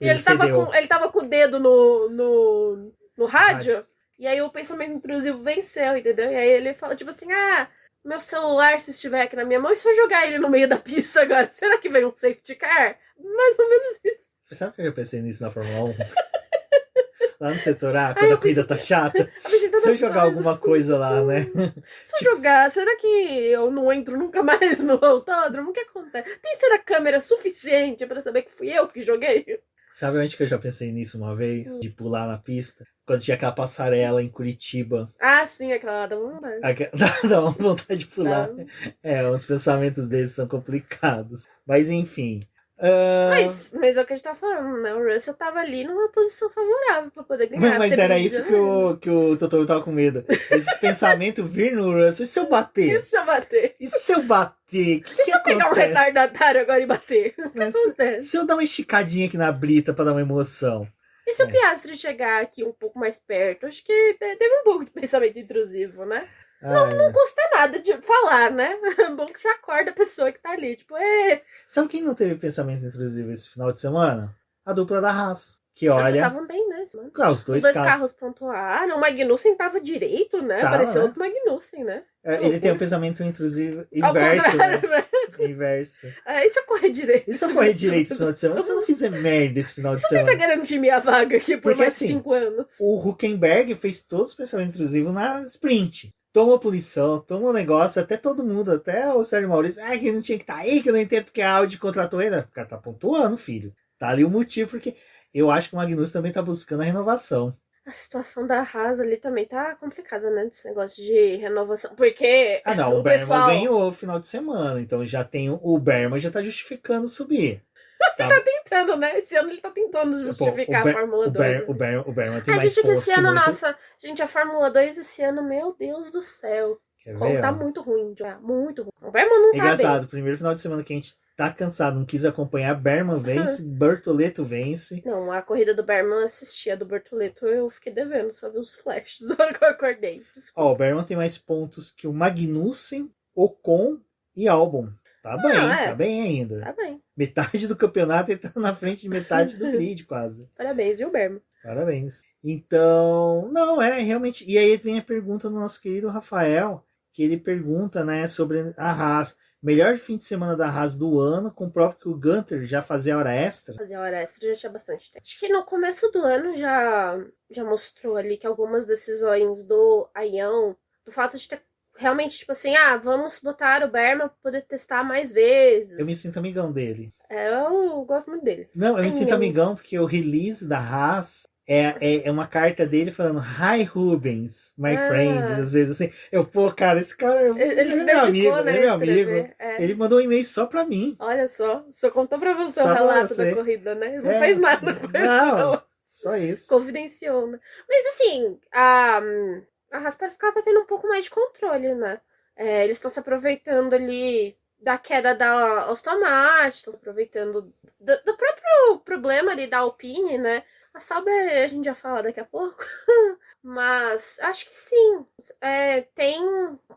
Speaker 2: E ele tava com o dedo no rádio. E aí o pensamento intrusivo venceu, entendeu? E aí ele fala, tipo assim, meu celular, se estiver aqui na minha mão, e se eu jogar ele no meio da pista agora, será que vem um safety car? Mais ou menos isso.
Speaker 1: Sabe que eu pensei nisso na Fórmula 1? Lá no setor A, quando a corrida tá chata. Se eu jogar alguma coisa lá, né?
Speaker 2: Se eu jogar, será que eu não entro nunca mais no autódromo? O que acontece? Será câmera suficiente pra saber que fui eu que joguei?
Speaker 1: Sabe onde que eu já pensei nisso uma vez? De pular na pista? Quando tinha aquela passarela em Curitiba.
Speaker 2: Sim, aquela dá uma vontade.
Speaker 1: Dá uma vontade de pular. Os pensamentos deles são complicados. Mas enfim.
Speaker 2: Mas é o que a gente tá falando, né? O Russell tava ali numa posição favorável pra poder ganhar.
Speaker 1: Mas era isso que o Totoro tava com medo. Esses pensamentos vir no Russell. E se eu bater?
Speaker 2: E se eu bater?
Speaker 1: E se eu bater?
Speaker 2: E se eu pegar um retardatário agora e bater? O que acontece?
Speaker 1: Se eu dar uma esticadinha aqui na brita pra dar uma emoção?
Speaker 2: E se o Piastri chegar aqui um pouco mais perto? Acho que teve um pouco de pensamento intrusivo, né? Não custa nada de falar, né? É bom que você acorda a pessoa que tá ali. Tipo,
Speaker 1: Sabe quem não teve pensamento intrusivo esse final de semana? A dupla da Haas. Que olha...
Speaker 2: Eles estavam bem, né?
Speaker 1: Os dois
Speaker 2: carros pontuaram. O Magnussen tava direito, né? Pareceu outro Magnussen, né?
Speaker 1: Ele tem um pensamento intrusivo inverso, né? Inverso.
Speaker 2: E se eu correr direito?
Speaker 1: E se eu correr direito esse final de semana? Se eu não fizer merda esse final de semana?
Speaker 2: Você tenta garantir minha vaga aqui por mais 5 anos.
Speaker 1: O Hülkenberg fez todos os pensamentos intrusivos na sprint. Toma punição, toma um negócio, até todo mundo, até o Sérgio Maurício, que não tinha que estar aí, que eu não entendo porque a Audi contratou ele. O cara tá pontuando, filho. Tá ali o motivo, porque eu acho que o Magnussen também tá buscando a renovação.
Speaker 2: A situação da Haas ali também tá complicada, né? Desse negócio de renovação. Porque.
Speaker 1: O Berman ganhou o final de semana. Então já tem. O Berman já tá justificando subir.
Speaker 2: Tá? Ele tá tentando, né? Esse ano ele tá tentando justificar a Fórmula 2.
Speaker 1: O Berman tem mais
Speaker 2: gente, que esse ano,
Speaker 1: muito...
Speaker 2: Gente, a Fórmula 2 esse ano, meu Deus do céu. Tá muito ruim, muito ruim. O Berman não tá
Speaker 1: engraçado,
Speaker 2: bem.
Speaker 1: Primeiro final de semana que a gente tá cansado, não quis acompanhar, Berman vence, Bortoleto vence.
Speaker 2: Não, a corrida do Berman eu assisti, a do Bortoleto eu fiquei devendo, só vi os flashes na hora que eu acordei. Desculpa.
Speaker 1: O Berman tem mais pontos que o Magnussen, Ocon e Albon. Tá bem ainda.
Speaker 2: Tá bem.
Speaker 1: Metade do campeonato ele tá na frente de metade do grid, quase.
Speaker 2: Parabéns, viu, Berman?
Speaker 1: Parabéns. Então, realmente. E aí vem a pergunta do nosso querido Rafael, que ele pergunta, né, sobre a Haas. Melhor fim de semana da Haas do ano, comprova que o Gunter já fazia hora extra.
Speaker 2: Fazia hora extra, já tinha bastante tempo. Acho que no começo do ano já mostrou ali que algumas decisões do Aião, do fato de ter realmente, tipo assim, vamos botar o Berman pra poder testar mais vezes.
Speaker 1: Eu me sinto amigão dele.
Speaker 2: Eu gosto muito dele.
Speaker 1: Não, eu me sinto amigão porque o release da Haas é uma carta dele falando Hi Rubens, my friend, às vezes assim. Cara, esse cara
Speaker 2: ele se dedicou,
Speaker 1: amigo,
Speaker 2: né,
Speaker 1: ele é meu amigo. Ele mandou um e-mail só pra mim.
Speaker 2: Olha só contou pra você o relato da corrida, né? Ele não fez nada com isso.
Speaker 1: Não, só isso.
Speaker 2: Confidenciou, né? Mas assim, a Haas parece que ela tá tendo um pouco mais de controle, né? Eles estão se aproveitando ali da queda da Aston Martin, estão se aproveitando do próprio problema ali da Alpine, né? A Sauber a gente já fala daqui a pouco, mas acho que sim. Tem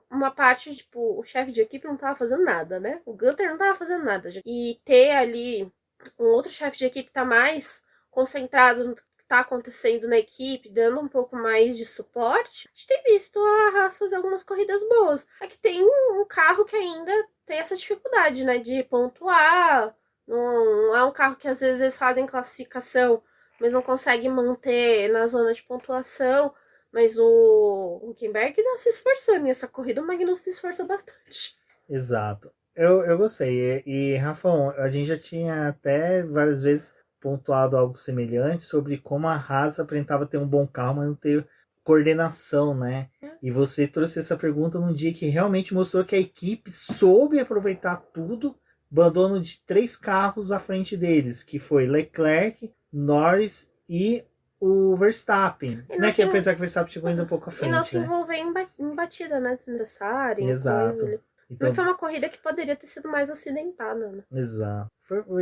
Speaker 2: uma parte, tipo, o chefe de equipe não tava fazendo nada, né? O Gunter não tava fazendo nada. E ter ali um outro chefe de equipe que tá mais concentrado no que tá acontecendo na equipe, dando um pouco mais de suporte, a gente tem visto a Haas fazer algumas corridas boas. É que tem um carro que ainda tem essa dificuldade, né, de pontuar. Não é um carro que às vezes eles fazem classificação, mas não consegue manter na zona de pontuação. Mas o Hülkenberg tá se esforçando. E essa corrida o Magnussen se esforçou bastante.
Speaker 1: Exato. Eu gostei. E Rafão, a gente já tinha até várias vezes pontuado algo semelhante sobre como a Haas aparentava ter um bom carro, mas não ter coordenação, né? E você trouxe essa pergunta num dia que realmente mostrou que a equipe soube aproveitar tudo, abandono de 3 carros à frente deles, que foi Leclerc, Norris e o Verstappen, né? Que apesar que o Verstappen chegou ainda um pouco à frente,
Speaker 2: e não se
Speaker 1: né?
Speaker 2: envolver em batida, né? Desnecessária,
Speaker 1: Exato.
Speaker 2: coisa.
Speaker 1: Então,
Speaker 2: foi uma corrida que poderia ter sido mais acidentada, né?
Speaker 1: Exato.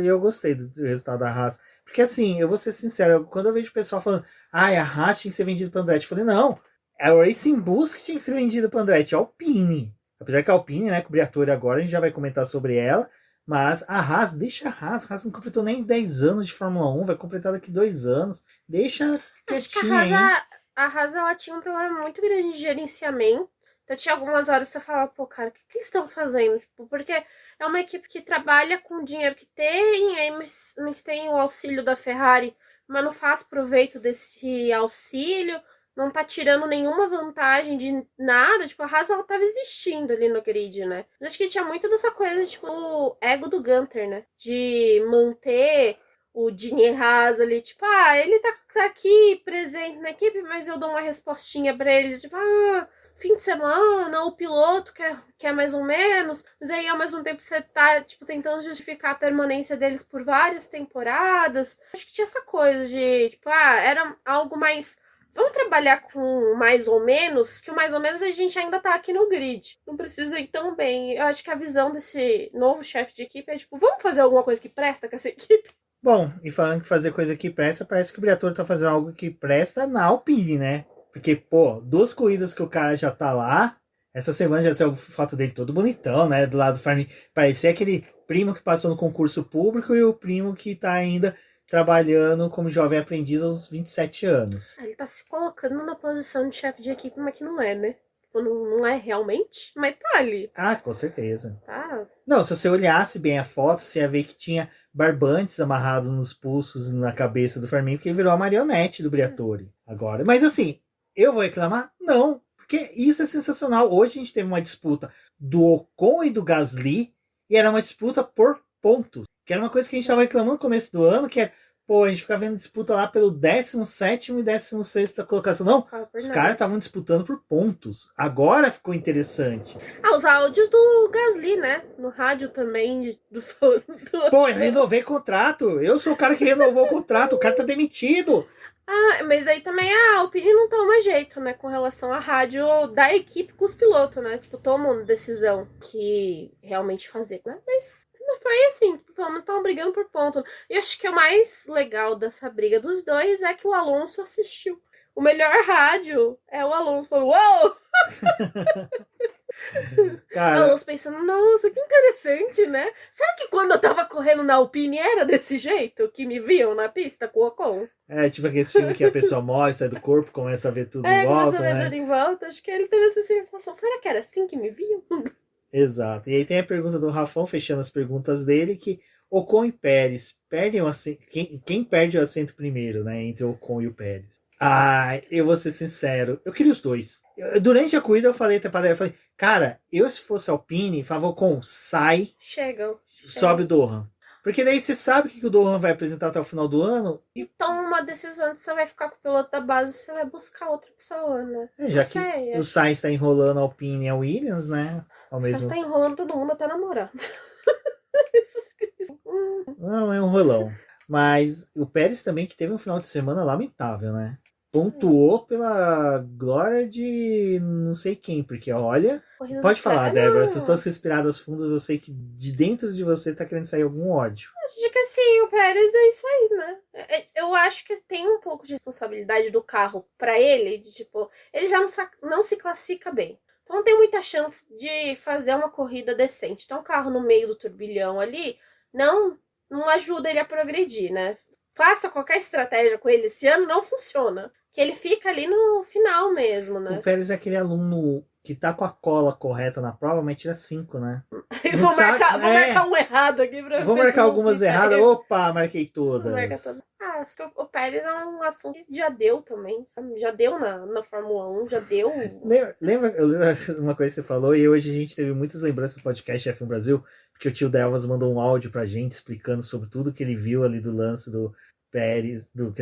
Speaker 1: Eu gostei do resultado da Haas. Porque assim, eu vou ser sincero, quando eu vejo o pessoal falando, a Haas tinha que ser vendida para Andretti, eu falei, não, é o Racing Bulls que tinha que ser vendida para Andretti, a Alpine. Apesar que a Alpine, né, com Briatore agora, a gente já vai comentar sobre ela, mas a Haas, deixa a Haas não completou nem 10 anos de Fórmula 1, vai completar daqui 2 anos, deixa quietinha aí.
Speaker 2: A Haas, ela tinha um problema muito grande de gerenciamento. Então tinha algumas horas que você falava, pô, cara, o que estão fazendo? Tipo, porque é uma equipe que trabalha com o dinheiro que tem, aí mas tem o auxílio da Ferrari, mas não faz proveito desse auxílio, não tá tirando nenhuma vantagem de nada. Tipo, a Haas, ela tava existindo ali no grid, né? Mas acho que tinha muito dessa coisa, tipo, o ego do Gunter, né? De manter o Gene Haas ali, tipo, ele tá aqui presente na equipe, mas eu dou uma respostinha pra ele, tipo, fim de semana, o piloto quer mais ou menos, mas aí ao mesmo tempo você tá, tipo, tentando justificar a permanência deles por várias temporadas. Acho que tinha essa coisa de, tipo, era algo mais... Vamos trabalhar com mais ou menos, que o mais ou menos a gente ainda tá aqui no grid. Não precisa ir tão bem. Eu acho que a visão desse novo chefe de equipe é, tipo, vamos fazer alguma coisa que presta com essa equipe?
Speaker 1: Bom, e falando que fazer coisa que presta, parece que o Briatore tá fazendo algo que presta na Alpine, né? Porque, pô, 2 corridas que o cara já tá lá, essa semana já saiu o fato dele todo bonitão, né? Do lado do Farm, parecia aquele primo que passou no concurso público e o primo que tá ainda trabalhando como jovem aprendiz aos 27 anos.
Speaker 2: Ele tá se colocando na posição de chefe de equipe, mas que não é, né? Não é realmente, mas tá ali.
Speaker 1: Ah, com certeza.
Speaker 2: Tá.
Speaker 1: Não, se você olhasse bem a foto, você ia ver que tinha barbantes amarrados nos pulsos e na cabeça do Firmino, porque ele virou a marionete do Briatore agora. Mas assim, eu vou reclamar? Não, porque isso é sensacional. Hoje a gente teve uma disputa do Ocon e do Gasly, e era uma disputa por pontos, que era uma coisa que a gente estava reclamando no começo do ano, que era, pô, a gente ficava vendo disputa lá pelo 17º e 16ª colocação. Não, os caras estavam disputando por pontos. Agora ficou interessante.
Speaker 2: Os áudios do Gasly, né? No rádio também.
Speaker 1: Pô, eu renovei contrato. Eu sou o cara que renovou o contrato. O cara tá demitido.
Speaker 2: Mas aí também a Alpine não toma jeito, né? Com relação à rádio da equipe com os pilotos, né? Tipo, tomam decisão que realmente fazer, né? Mas foi assim, pelo menos estavam brigando por ponto. E acho que o mais legal dessa briga dos dois é que o Alonso assistiu. O melhor rádio é o Alonso. Falou, uou!
Speaker 1: Cara,
Speaker 2: Alonso pensando, nossa, que interessante, né? Será que quando eu tava correndo na Alpine era desse jeito? Que me viam na pista com o Ocon?
Speaker 1: tipo aquele filme que a pessoa morre, sai do corpo, começa a ver tudo em volta,
Speaker 2: começa a ver tudo em volta. Acho que ele teve essa sensação. Será que era assim que me viam?
Speaker 1: Exato. E aí tem a pergunta do Rafão, fechando as perguntas dele, que Ocon e Pérez perdem o assento. Quem perde o assento primeiro, né? Entre o Ocon e o Pérez. Eu vou ser sincero, eu queria os dois. Durante a corrida eu falei até pra ela, eu falei, cara, eu se fosse Alpine, falava, Ocon, sai, sobe o Dohan. Porque daí você sabe o que o Dohan vai apresentar até o final do ano.
Speaker 2: Então, uma decisão que você vai ficar com o piloto da base, você vai buscar outra pessoa, né?
Speaker 1: Já que o Sainz tá enrolando a Alpine e a Williams, né?
Speaker 2: O Sainz tá enrolando todo mundo, até namorado.
Speaker 1: Não, é um rolão. Mas o Pérez também, que teve um final de semana lamentável, né? Pontuou pela glória de não sei quem, porque olha... Pode falar, Débora, essas suas respiradas fundas, eu sei que de dentro de você tá querendo sair algum ódio.
Speaker 2: Acho que assim, o Pérez é isso aí, né? Eu acho que tem um pouco de responsabilidade do carro pra ele, de tipo, ele já não se classifica bem. Então não tem muita chance de fazer uma corrida decente. Então o carro no meio do turbilhão ali não ajuda ele a progredir, né? Faça qualquer estratégia com ele esse ano, não funciona. Que ele fica ali no final mesmo, né?
Speaker 1: O Pérez é aquele aluno que tá com a cola correta na prova, mas tira 5, né?
Speaker 2: Vou marcar um errado aqui pra ver.
Speaker 1: Vou marcar algumas erradas. Opa, marquei todas.
Speaker 2: Acho que o Pérez é um assunto que já deu também, sabe? Já deu na Fórmula 1, já deu.
Speaker 1: Lembra uma coisa que você falou, e hoje a gente teve muitas lembranças do podcast F1 Brasil, porque o tio Delvas mandou um áudio pra gente explicando sobre tudo que ele viu ali do lance Pérez, do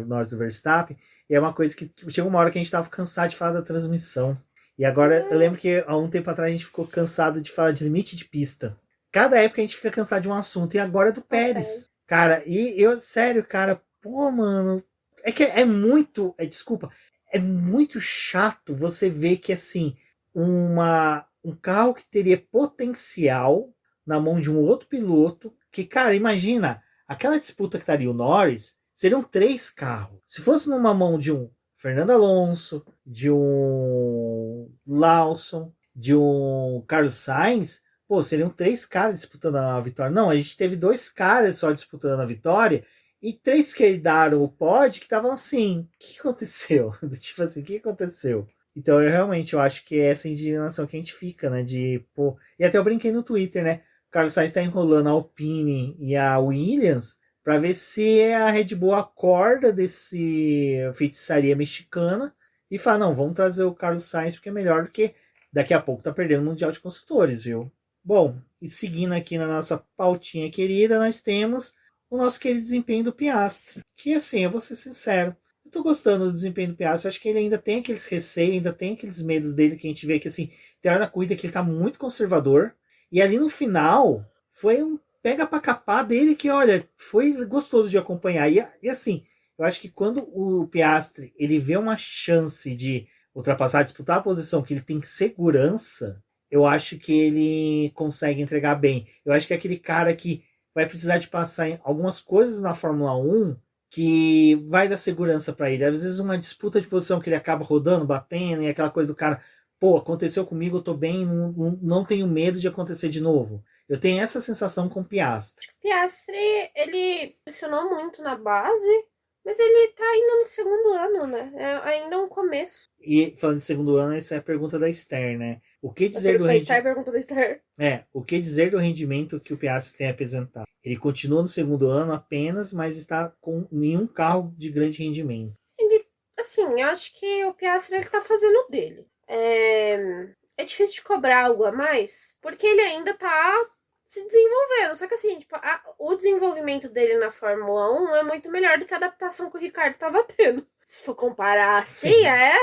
Speaker 1: Norris do Verstappen, e é uma coisa que chegou uma hora que a gente tava cansado de falar da transmissão. E agora eu lembro que há um tempo atrás a gente ficou cansado de falar de limite de pista. Cada época a gente fica cansado de um assunto, e agora é do Pérez. Cara, e eu, sério, cara, pô, mano, é que é muito, desculpa, é muito chato você ver que, assim, um carro que teria potencial na mão de um outro piloto, que, cara, imagina, aquela disputa que estaria o Norris, seriam 3 carros. Se fosse numa mão de um Fernando Alonso, de um Lawson, de um Carlos Sainz, pô, seriam 3 caras disputando a vitória. Não, a gente teve 2 caras só disputando a vitória e 3 que herdaram o pódio que estavam assim, o que aconteceu? Tipo assim, o que aconteceu? Então, eu acho que é essa indignação que a gente fica, né, de, pô... E até eu brinquei no Twitter, né, o Carlos Sainz está enrolando a Alpine e a Williams para ver se a Red Bull acorda desse feitiçaria mexicana e fala, não, vamos trazer o Carlos Sainz porque é melhor do que daqui a pouco tá perdendo o Mundial de Construtores, viu? Bom, e seguindo aqui na nossa pautinha querida, nós temos o nosso querido desempenho do Piastri, que assim, eu vou ser sincero, eu tô gostando do desempenho do Piastri, acho que ele ainda tem aqueles receios, ainda tem aqueles medos dele que a gente vê que assim, tem hora na corrida que ele tá muito conservador, e ali no final foi um pega pra capar dele que, olha, foi gostoso de acompanhar. E assim, eu acho que quando o Piastri ele vê uma chance de ultrapassar, disputar a posição que ele tem segurança, eu acho que ele consegue entregar bem. Eu acho que é aquele cara que vai precisar de passar em algumas coisas na Fórmula 1 que vai dar segurança para ele. Às vezes uma disputa de posição que ele acaba rodando, batendo, e aquela coisa do cara, pô, aconteceu comigo, eu tô bem, não tenho medo de acontecer de novo. Eu tenho essa sensação com o Piastri.
Speaker 2: Piastri, ele pressionou muito na base, mas ele tá ainda no segundo ano, né? É ainda um começo.
Speaker 1: E falando de segundo ano, essa é a pergunta da Esther, né? O que dizer do rendimento?
Speaker 2: Pergunta da Esther.
Speaker 1: O que dizer do rendimento que o Piastri tem apresentado? Ele continua no segundo ano apenas, mas está com nenhum carro de grande rendimento.
Speaker 2: Ele, assim, eu acho que o Piastri ele tá fazendo o dele. É difícil de cobrar algo a mais, porque ele ainda tá se desenvolvendo. Só que assim, tipo, o desenvolvimento dele na Fórmula 1 é muito melhor do que a adaptação que o Ricardo tava tendo. Se for comparar assim, é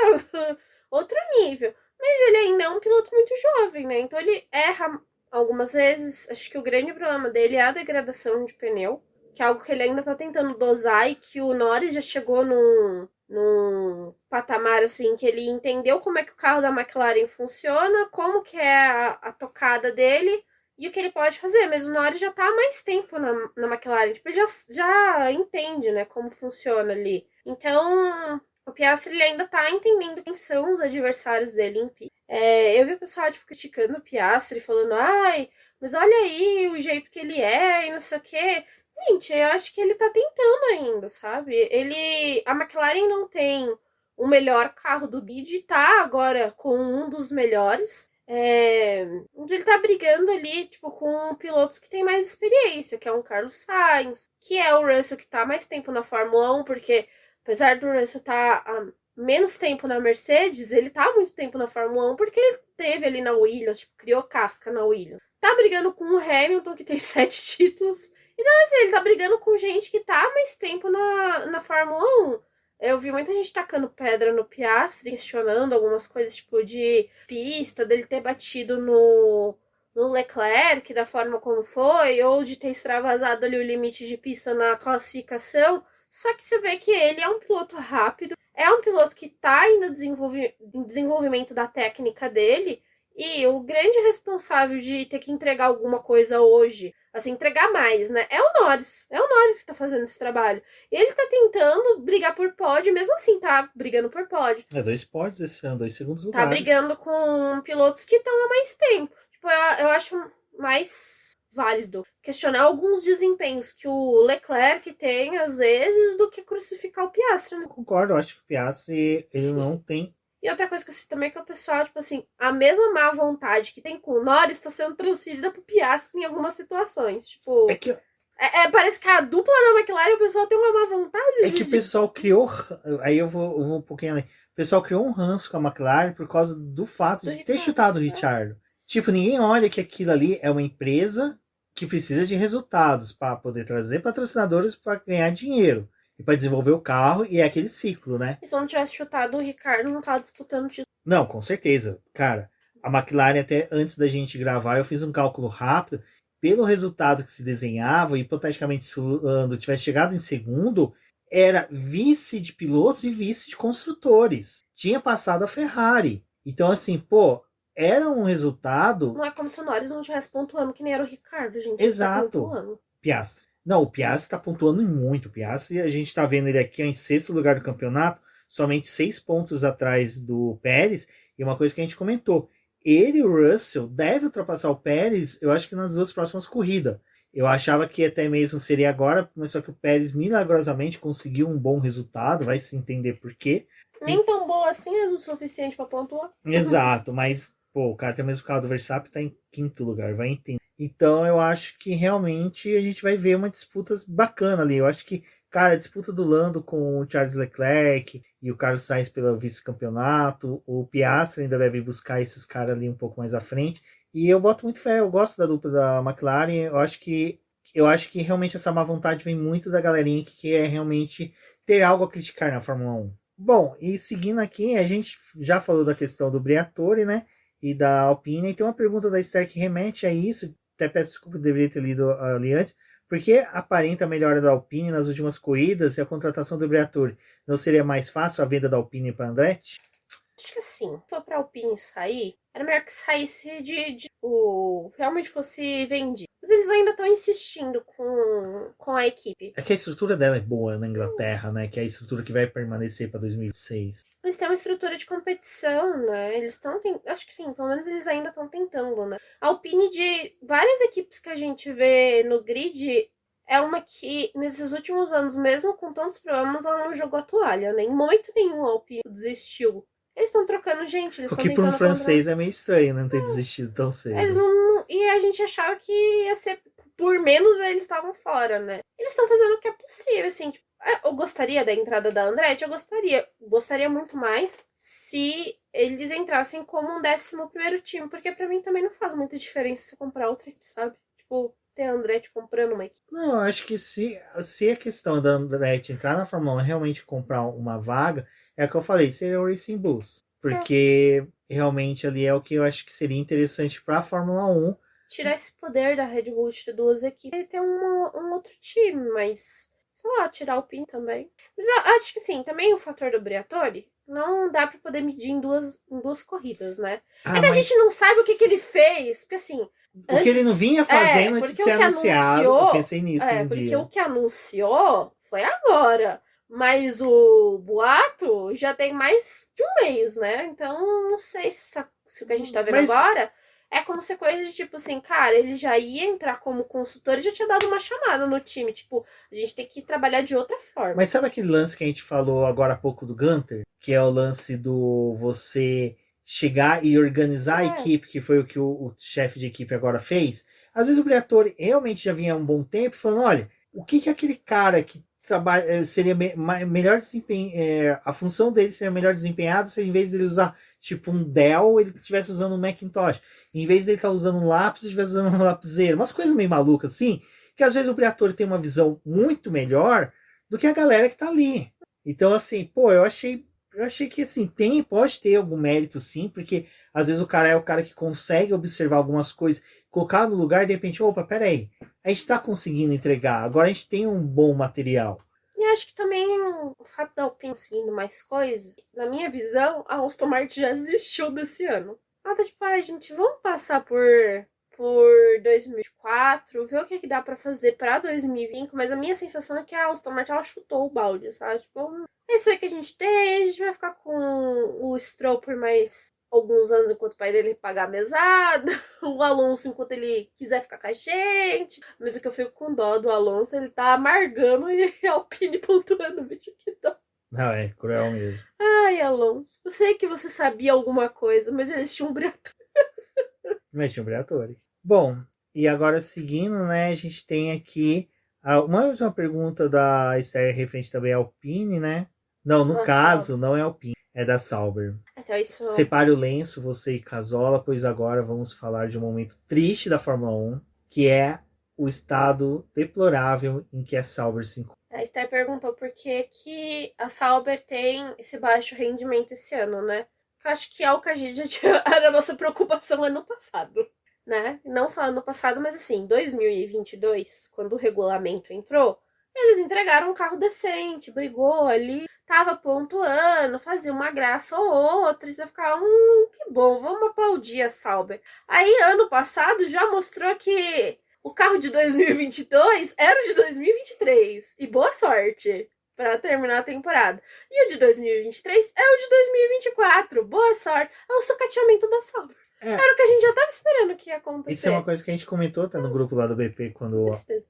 Speaker 2: outro nível. Mas ele ainda é um piloto muito jovem, né? Então ele erra algumas vezes. Acho que o grande problema dele é a degradação de pneu, que é algo que ele ainda tá tentando dosar e que o Norris já chegou num patamar assim que ele entendeu como é que o carro da McLaren funciona, como que é a tocada dele e o que ele pode fazer. Mas o Norris já tá há mais tempo na McLaren, tipo, ele já entende, né, como funciona ali. Então, o Piastri ele ainda tá entendendo quem são os adversários dele em pista. Eu vi o pessoal, tipo, criticando o Piastri, falando, ai, mas olha aí o jeito que ele é e não sei o quê. Gente, eu acho que ele tá tentando ainda, sabe? A McLaren não tem o melhor carro do grid, tá agora com um dos melhores. Ele tá brigando ali, tipo, com pilotos que tem mais experiência, que é um Carlos Sainz, que é o Russell que tá mais tempo na Fórmula 1, porque apesar do Russell tá há menos tempo na Mercedes, ele tá há muito tempo na Fórmula 1, porque ele teve ali na Williams, tipo, criou casca na Williams. Tá brigando com o Hamilton, que tem 7 títulos. Então, assim, ele tá brigando com gente que tá há mais tempo na Fórmula 1. Eu vi muita gente tacando pedra no Piastri, questionando algumas coisas, tipo, de pista, dele ter batido no Leclerc, da forma como foi, ou de ter extravasado ali o limite de pista na classificação. Só que você vê que ele é um piloto rápido, é um piloto que tá ainda em desenvolvimento da técnica dele, e o grande responsável de ter que entregar alguma coisa hoje, assim, entregar mais, né? É o Norris. É o Norris que tá fazendo esse trabalho. Ele tá tentando brigar por pódio, mesmo assim, tá brigando por pódio.
Speaker 1: 2 pódios esse ano, 2 segundos lugares.
Speaker 2: Tá brigando com pilotos que estão há mais tempo. Tipo, eu acho mais válido questionar alguns desempenhos que o Leclerc tem, às vezes, do que crucificar o Piastri, né?
Speaker 1: Eu concordo, eu acho que o Piastri, ele não tem...
Speaker 2: E outra coisa que eu sei também é que o pessoal, tipo assim, a mesma má vontade que tem com o Norris tá sendo transferida pro Piastri em algumas situações. Tipo, parece que a dupla da McLaren, o pessoal tem uma má vontade.
Speaker 1: É que o pessoal criou... Aí eu vou um pouquinho além. O pessoal criou um ranço com a McLaren por causa do fato de ter chutado o Ricciardo. Tipo, ninguém olha que aquilo ali é uma empresa que precisa de resultados para poder trazer patrocinadores para ganhar dinheiro. e para desenvolver o carro, e é aquele ciclo, né?
Speaker 2: E se eu não tivesse chutado, o Ricardo não tava disputando o título.
Speaker 1: Não, com certeza. Cara, a McLaren, até antes da gente gravar, eu fiz um cálculo rápido. Pelo resultado que se desenhava, hipoteticamente, se o Lando tivesse chegado em segundo, era vice de pilotos e vice de construtores. Tinha passado a Ferrari. Então, assim, pô, era um resultado.
Speaker 2: Não é como se o Norris não estivesse pontuando que nem era o Ricardo, gente.
Speaker 1: Exato.
Speaker 2: Tá
Speaker 1: Piastri. Não, o Piastri tá pontuando muito. O Piastri, a gente tá vendo ele aqui ó, em sexto lugar do campeonato, somente 6 pontos atrás do Pérez. E uma coisa que a gente comentou, ele e o Russell devem ultrapassar o Pérez, eu acho que nas 2 próximas corridas. Eu achava que até mesmo seria agora, mas só que o Pérez milagrosamente conseguiu um bom resultado, vai se entender por quê.
Speaker 2: Nem tão boa assim, mas o suficiente para pontuar.
Speaker 1: Exato, mas pô, o cara tem o mesmo carro do Verstappen, tá em quinto lugar, vai entender. Então eu acho que realmente a gente vai ver uma disputa bacana ali. Eu acho que, cara, a disputa do Lando com o Charles Leclerc e o Carlos Sainz pelo vice-campeonato, o Piastri ainda deve buscar esses caras ali um pouco mais à frente. E eu boto muito fé, eu gosto da dupla da McLaren, eu acho que realmente essa má vontade vem muito da galerinha que quer realmente ter algo a criticar na Fórmula 1. Bom, e seguindo aqui, a gente já falou da questão do Briatore, né? E da Alpine, e tem uma pergunta da Esther que remete a isso, até peço desculpa, deveria ter lido ali antes, porque aparenta a melhora da Alpine nas últimas corridas e a contratação do Briatore não seria mais fácil a venda da Alpine para Andretti?
Speaker 2: Acho que assim, se for pra Alpine sair, era melhor que saísse realmente fosse vendido. Mas eles ainda estão insistindo com a equipe.
Speaker 1: É que a estrutura dela é boa na Inglaterra, né? Que é a estrutura que vai permanecer para 2026.
Speaker 2: Eles têm uma estrutura de competição, né? Eles estão, acho que sim, pelo menos eles ainda estão tentando, né? A Alpine de várias equipes que a gente vê no grid é uma que, nesses últimos anos, mesmo com tantos problemas, ela não jogou a toalha, né? Em momento nenhum a Alpine desistiu. Eles estão trocando gente, eles
Speaker 1: O
Speaker 2: estão
Speaker 1: que para um
Speaker 2: tentando
Speaker 1: francês é meio estranho, né? Não ter desistido tão cedo.
Speaker 2: Eles não. E a gente achava que ia ser. Por menos eles estavam fora, né? Eles estão fazendo o que é possível, assim. Tipo, eu gostaria da entrada da Andretti, eu gostaria. Gostaria muito mais se eles entrassem como um 11º time. Porque pra mim também não faz muita diferença se comprar outra equipe, sabe? Tipo, ter a Andretti comprando uma equipe.
Speaker 1: Não, eu acho que se a questão da Andretti entrar na Fórmula 1 é realmente comprar uma vaga, é o que eu falei, seria o Racing Bulls. Porque realmente ali é o que eu acho que seria interessante para a Fórmula 1.
Speaker 2: Tirar esse poder da Red Bull de ter 2 equipes e ter um outro time, mas sei lá, tirar o PIN também. Mas eu acho que sim, também o fator do Briatore não dá pra poder medir em duas corridas, né? É que a gente não sabe o que ele fez, porque assim...
Speaker 1: O que ele não vinha fazendo antes de ser anunciado, eu pensei nisso um
Speaker 2: porque
Speaker 1: dia.
Speaker 2: o que anunciou foi agora. Mas o boato já tem mais de um mês, né? Então, não sei se o que a gente tá vendo agora é consequência de, tipo assim, cara, ele já ia entrar como consultor e já tinha dado uma chamada no time. Tipo, a gente tem que trabalhar de outra forma.
Speaker 1: Mas sabe aquele lance que a gente falou agora há pouco do Gunter? Que é o lance do você chegar e organizar a equipe, que foi o que o chefe de equipe agora fez. Às vezes o Briatore realmente já vinha há um bom tempo falando, olha, o que aquele cara que trabalha seria melhor desempenho, a função dele seria melhor desempenhada se em vez dele usar tipo um Dell, ele estivesse usando um Macintosh. Em vez dele estar usando um lápis, ele estivesse usando um lapiseira. Umas coisas meio malucas assim, que às vezes o Briatore tem uma visão muito melhor do que a galera que tá ali. Então, assim, pô, eu achei que, assim, pode ter algum mérito, sim, porque às vezes o cara é o cara que consegue observar algumas coisas, colocar no lugar e de repente, opa, peraí, a gente tá conseguindo entregar, agora a gente tem um bom material.
Speaker 2: E acho que também o fato da Alpine seguindo mais coisas, na minha visão, a Aston Martin já desistiu desse ano. Ela tá tipo, gente, vamos passar por 2024, ver o que dá pra fazer pra 2025, mas a minha sensação é que a Aston Martin, ela chutou o balde, sabe? Tipo, é isso aí que a gente tem, a gente vai ficar com o Stroll por mais alguns anos enquanto o pai dele pagar a mesada, o Alonso enquanto ele quiser ficar com a gente, mas o que eu fico com dó do Alonso, ele tá amargando e a Alpine pontuando o vídeo que dá.
Speaker 1: Não, é cruel mesmo.
Speaker 2: Ai, Alonso, eu sei que você sabia alguma coisa, mas eles tinham um Briatore.
Speaker 1: Mas tinha um Briatore. Bom, e agora seguindo, né, a gente tem aqui uma última pergunta da Esther referente também à Alpine, né? Não, no caso, não é Alpine, é da Sauber.
Speaker 2: Então, isso...
Speaker 1: Separe o lenço, você e Casola, pois agora vamos falar de um momento triste da Fórmula 1, que é o estado deplorável em que a Sauber se encontra.
Speaker 2: A Esther perguntou por que a Sauber tem esse baixo rendimento esse ano, né? Eu acho que a gente já tinha, era a nossa preocupação ano passado, né? Não só ano passado, mas assim, 2022, quando o regulamento entrou, eles entregaram um carro decente, brigou ali, tava pontuando, fazia uma graça ou outra, e você ficava, que bom, vamos aplaudir a Sauber. Aí, ano passado, já mostrou que o carro de 2022 era o de 2023. E boa sorte para terminar a temporada. E o de 2023 é o de 2024. Boa sorte. É o sucateamento da Sauber. Era o que a gente já tava esperando que ia acontecer.
Speaker 1: Isso é uma coisa que a gente comentou no grupo lá do BP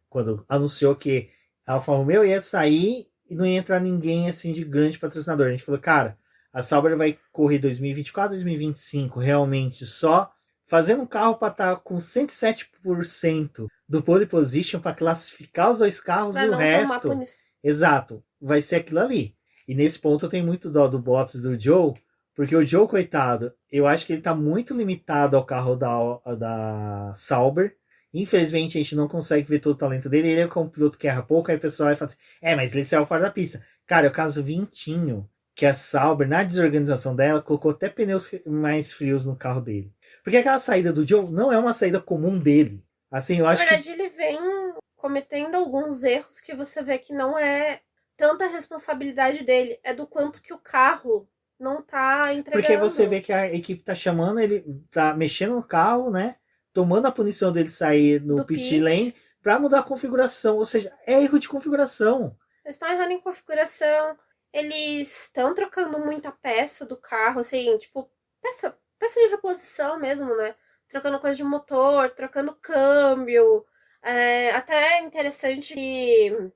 Speaker 1: quando anunciou que a Alfa Romeo ia sair e não ia entrar ninguém assim de grande patrocinador. A gente falou, cara, a Sauber vai correr 2024, 2025 realmente só fazendo um carro para estar com 107% do pole position para classificar os dois carros e o resto. Exato, vai ser aquilo ali. E nesse ponto eu tenho muito dó do Bottas e do Joe, porque o Joe, coitado, eu acho que ele está muito limitado ao carro da Sauber. Infelizmente a gente não consegue ver todo o talento dele. Ele é um piloto que erra pouco, aí o pessoal vai falar assim, mas ele saiu fora da pista. Cara, é o caso Vintinho, que a Sauber, na desorganização dela, colocou até pneus mais frios no carro dele. Porque aquela saída do Joe não é uma saída comum dele. Assim, eu acho
Speaker 2: Na verdade, ele vem cometendo alguns erros que você vê que não é tanta responsabilidade dele. É do quanto que o carro não tá entregando.
Speaker 1: Porque você vê que a equipe tá chamando, ele tá mexendo no carro, né? Tomando a punição dele sair no pit lane pra mudar a configuração. Ou seja, é erro de configuração.
Speaker 2: Eles estão errando em configuração. Eles estão trocando muita peça do carro, assim, tipo, peça de reposição mesmo, né? Trocando coisa de motor, trocando câmbio. Até é interessante que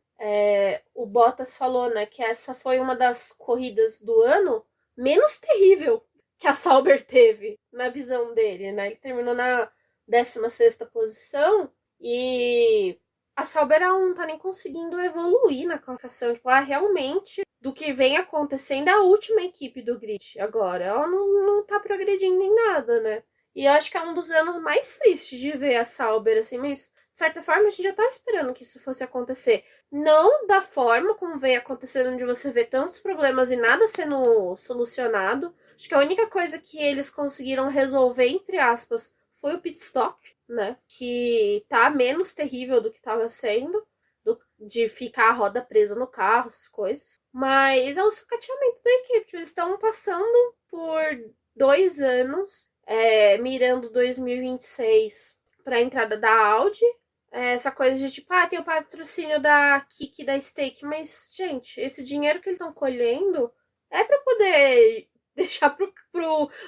Speaker 2: o Bottas falou, né, que essa foi uma das corridas do ano menos terrível que a Sauber teve, na visão dele, né? Ele terminou na 16ª posição e a Sauber não tá nem conseguindo evoluir na classificação. Tipo, realmente, do que vem acontecendo, é a última equipe do grid agora. Ela não tá progredindo em nada, né? E eu acho que é um dos anos mais tristes de ver a Sauber, assim, mas, de certa forma, a gente já tá esperando que isso fosse acontecer. Não da forma como vem acontecendo, onde você vê tantos problemas e nada sendo solucionado. Acho que a única coisa que eles conseguiram resolver, entre aspas, foi o pit stop, né? Que tá menos terrível do que tava sendo, de ficar a roda presa no carro, essas coisas. Mas é o sucateamento da equipe. Eles estão passando por 2 anos, mirando 2026 para a entrada da Audi. Essa coisa de tipo, tem o patrocínio da Kik e da Stake, mas, gente, esse dinheiro que eles estão colhendo é para poder deixar pro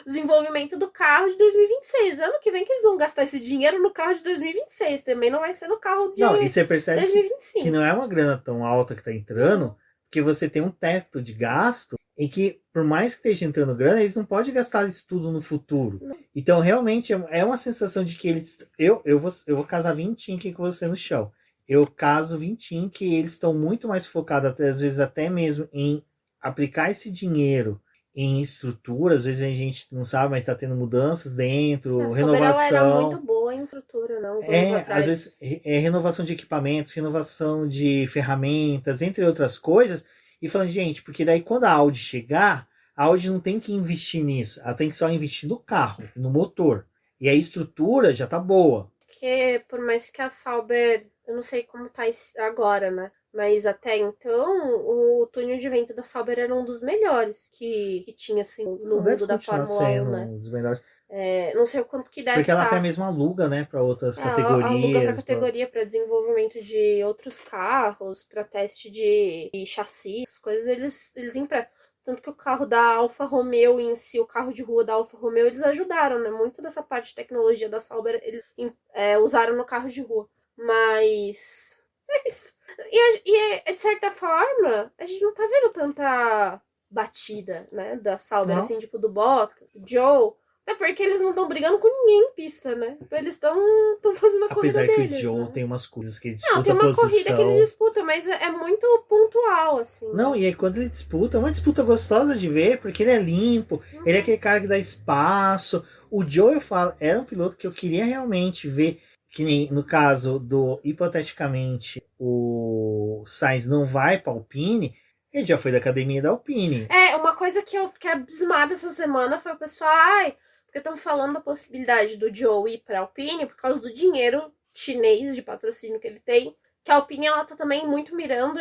Speaker 2: desenvolvimento do carro de 2026. Ano que vem que eles vão gastar esse dinheiro no carro de 2026. Também não vai ser no carro de 2025.
Speaker 1: Não, e você percebe que não é uma grana tão alta que tá entrando, porque você tem um teto de gasto em que, por mais que esteja entrando grana, eles não podem gastar isso tudo no futuro. Não. Então, realmente, é uma sensação de que eles... Eu vou casar 20 aqui com você no chão. Eu caso 20 que eles estão muito mais focados, às vezes até mesmo, em aplicar esse dinheiro em estrutura. Às vezes a gente não sabe, mas está tendo mudanças dentro, renovação.
Speaker 2: Ela era muito boa em estrutura, não?
Speaker 1: Às vezes renovação de equipamentos, renovação de ferramentas, entre outras coisas. E falando, gente, porque daí quando a Audi chegar, a Audi não tem que investir nisso. Ela tem que só investir no carro, no motor. E a estrutura já tá boa.
Speaker 2: Porque por mais que a Sauber, eu não sei como tá agora, né? Mas até então, o túnel de vento da Sauber era um dos melhores que tinha assim, no mundo da Fórmula 1, né?
Speaker 1: Um dos melhores.
Speaker 2: Não sei o quanto que deve
Speaker 1: Porque ela até mesmo aluga, né, para outras categorias.
Speaker 2: Aluga para categoria, para desenvolvimento de outros carros, para teste de chassi, essas coisas, eles emprestam. Tanto que o carro da Alfa Romeo em si, o carro de rua da Alfa Romeo, eles ajudaram, né? Muito dessa parte de tecnologia da Sauber, eles usaram no carro de rua. Mas é isso. E de certa forma, a gente não tá vendo tanta batida, né, da Sauber, assim, tipo do Bottas, do Joe. Até porque eles não estão brigando com ninguém em pista, né? Eles estão fazendo a corrida deles.
Speaker 1: Apesar que o Joe, né, tem umas coisas que ele disputa
Speaker 2: posição. Não, tem uma corrida que ele disputa, mas é muito pontual, assim.
Speaker 1: Não, né? E aí quando ele disputa, é uma disputa gostosa de ver, porque ele é limpo, ele é aquele cara que dá espaço. O Joe, eu falo, era um piloto que eu queria realmente ver, que nem no caso do, hipoteticamente, o Sainz não vai para Alpine, ele já foi da academia da Alpine.
Speaker 2: Uma coisa que eu fiquei abismada essa semana foi o pessoal, porque estão falando da possibilidade do Joe ir pra Alpine por causa do dinheiro chinês de patrocínio que ele tem, que a Alpine, ela tá também muito mirando,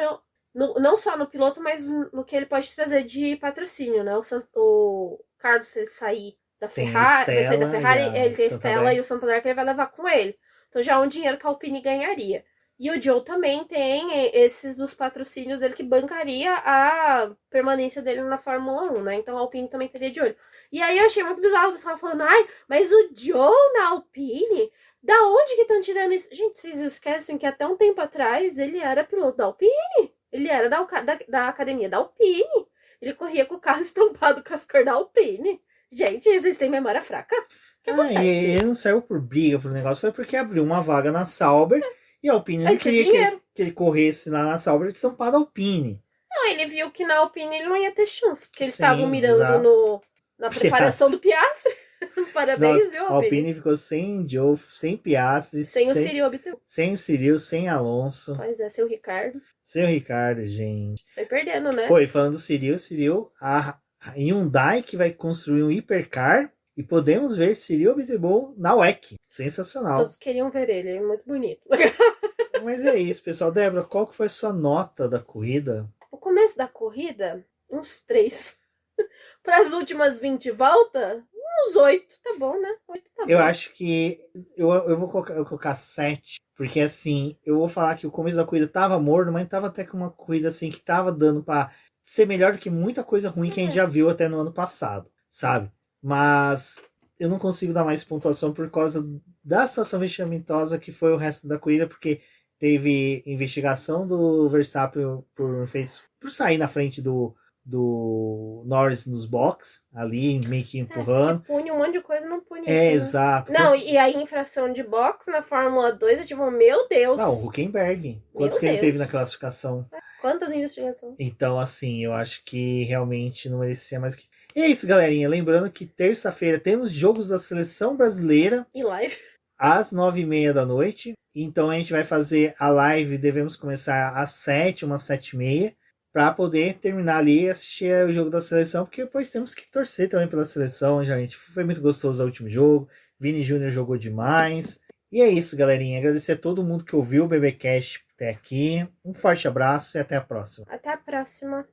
Speaker 2: não só no piloto, mas no que ele pode trazer de patrocínio, né? O Carlos, se ele sair da Ferrari, vai sair da Ferrari, ele tem a Stella e o Santander que ele vai levar com ele. Então já é um dinheiro que a Alpine ganharia. E o Joe também tem esses dos patrocínios dele que bancaria a permanência dele na Fórmula 1, né? Então a Alpine também teria de olho. E aí eu achei muito bizarro o pessoal falando, mas o Joe na Alpine? Da onde que estão tirando isso? Gente, vocês esquecem que até um tempo atrás ele era piloto da Alpine. Ele era da academia da Alpine. Ele corria com o carro estampado com as cores da Alpine. Gente, vocês têm memória fraca? O que acontece?
Speaker 1: E ele não saiu por briga pro negócio, foi porque abriu uma vaga na Sauber e a Alpine não queria que ele corresse lá na Sauber estampado Alpine.
Speaker 2: Não, ele viu que na Alpine ele não ia ter chance, porque eles estavam mirando na preparação do Piastri. Parabéns, viu,
Speaker 1: Alpine? A Alpine ficou sem Joe, sem Piastri,
Speaker 2: sem o Cyril Abiteboul.
Speaker 1: Sem o Cyril, sem Alonso.
Speaker 2: Pois é, sem o Ricardo.
Speaker 1: Sem o Ricardo, gente.
Speaker 2: Foi perdendo, né?
Speaker 1: Pô, e falando do Cyril, a Hyundai que vai construir um hipercar e podemos ver Cyril Abiteboul na WEC. Sensacional.
Speaker 2: Todos queriam ver ele é muito bonito.
Speaker 1: Mas é isso, pessoal. Débora, qual que foi a sua nota da corrida?
Speaker 2: O começo da corrida, uns 3. Para as últimas 20 voltas, uns 8. Tá bom, né? 8 tá bom.
Speaker 1: Eu acho que eu vou colocar 7. Porque assim, eu vou falar que o começo da corrida tava morno, mas tava até com uma corrida assim que tava dando pra ser melhor do que muita coisa ruim que a gente já viu até no ano passado, sabe? Mas eu não consigo dar mais pontuação por causa da situação vexamentosa que foi o resto da corrida, porque teve investigação do Verstappen por sair na frente do Norris nos box, ali, meio que empurrando.
Speaker 2: Que pune um monte de coisa, não pune isso,
Speaker 1: né? Exato.
Speaker 2: Não, e a infração de box na Fórmula 2 é tipo, meu Deus.
Speaker 1: Não, o Hülkenberg. Quantos que ele teve na classificação?
Speaker 2: Quantas investigações?
Speaker 1: Então, assim, eu acho que realmente não merecia mais que... E é isso, galerinha. Lembrando que terça-feira temos jogos da Seleção Brasileira.
Speaker 2: E live.
Speaker 1: Às 9h30 da noite. Então a gente vai fazer a live, devemos começar às 7, umas 7h30, para poder terminar ali e assistir o jogo da seleção, porque depois temos que torcer também pela seleção, gente. Foi muito gostoso o último jogo. Vini Júnior jogou demais. E é isso, galerinha. Agradecer a todo mundo que ouviu o BBcast até aqui. Um forte abraço e até a próxima.
Speaker 2: Até a próxima.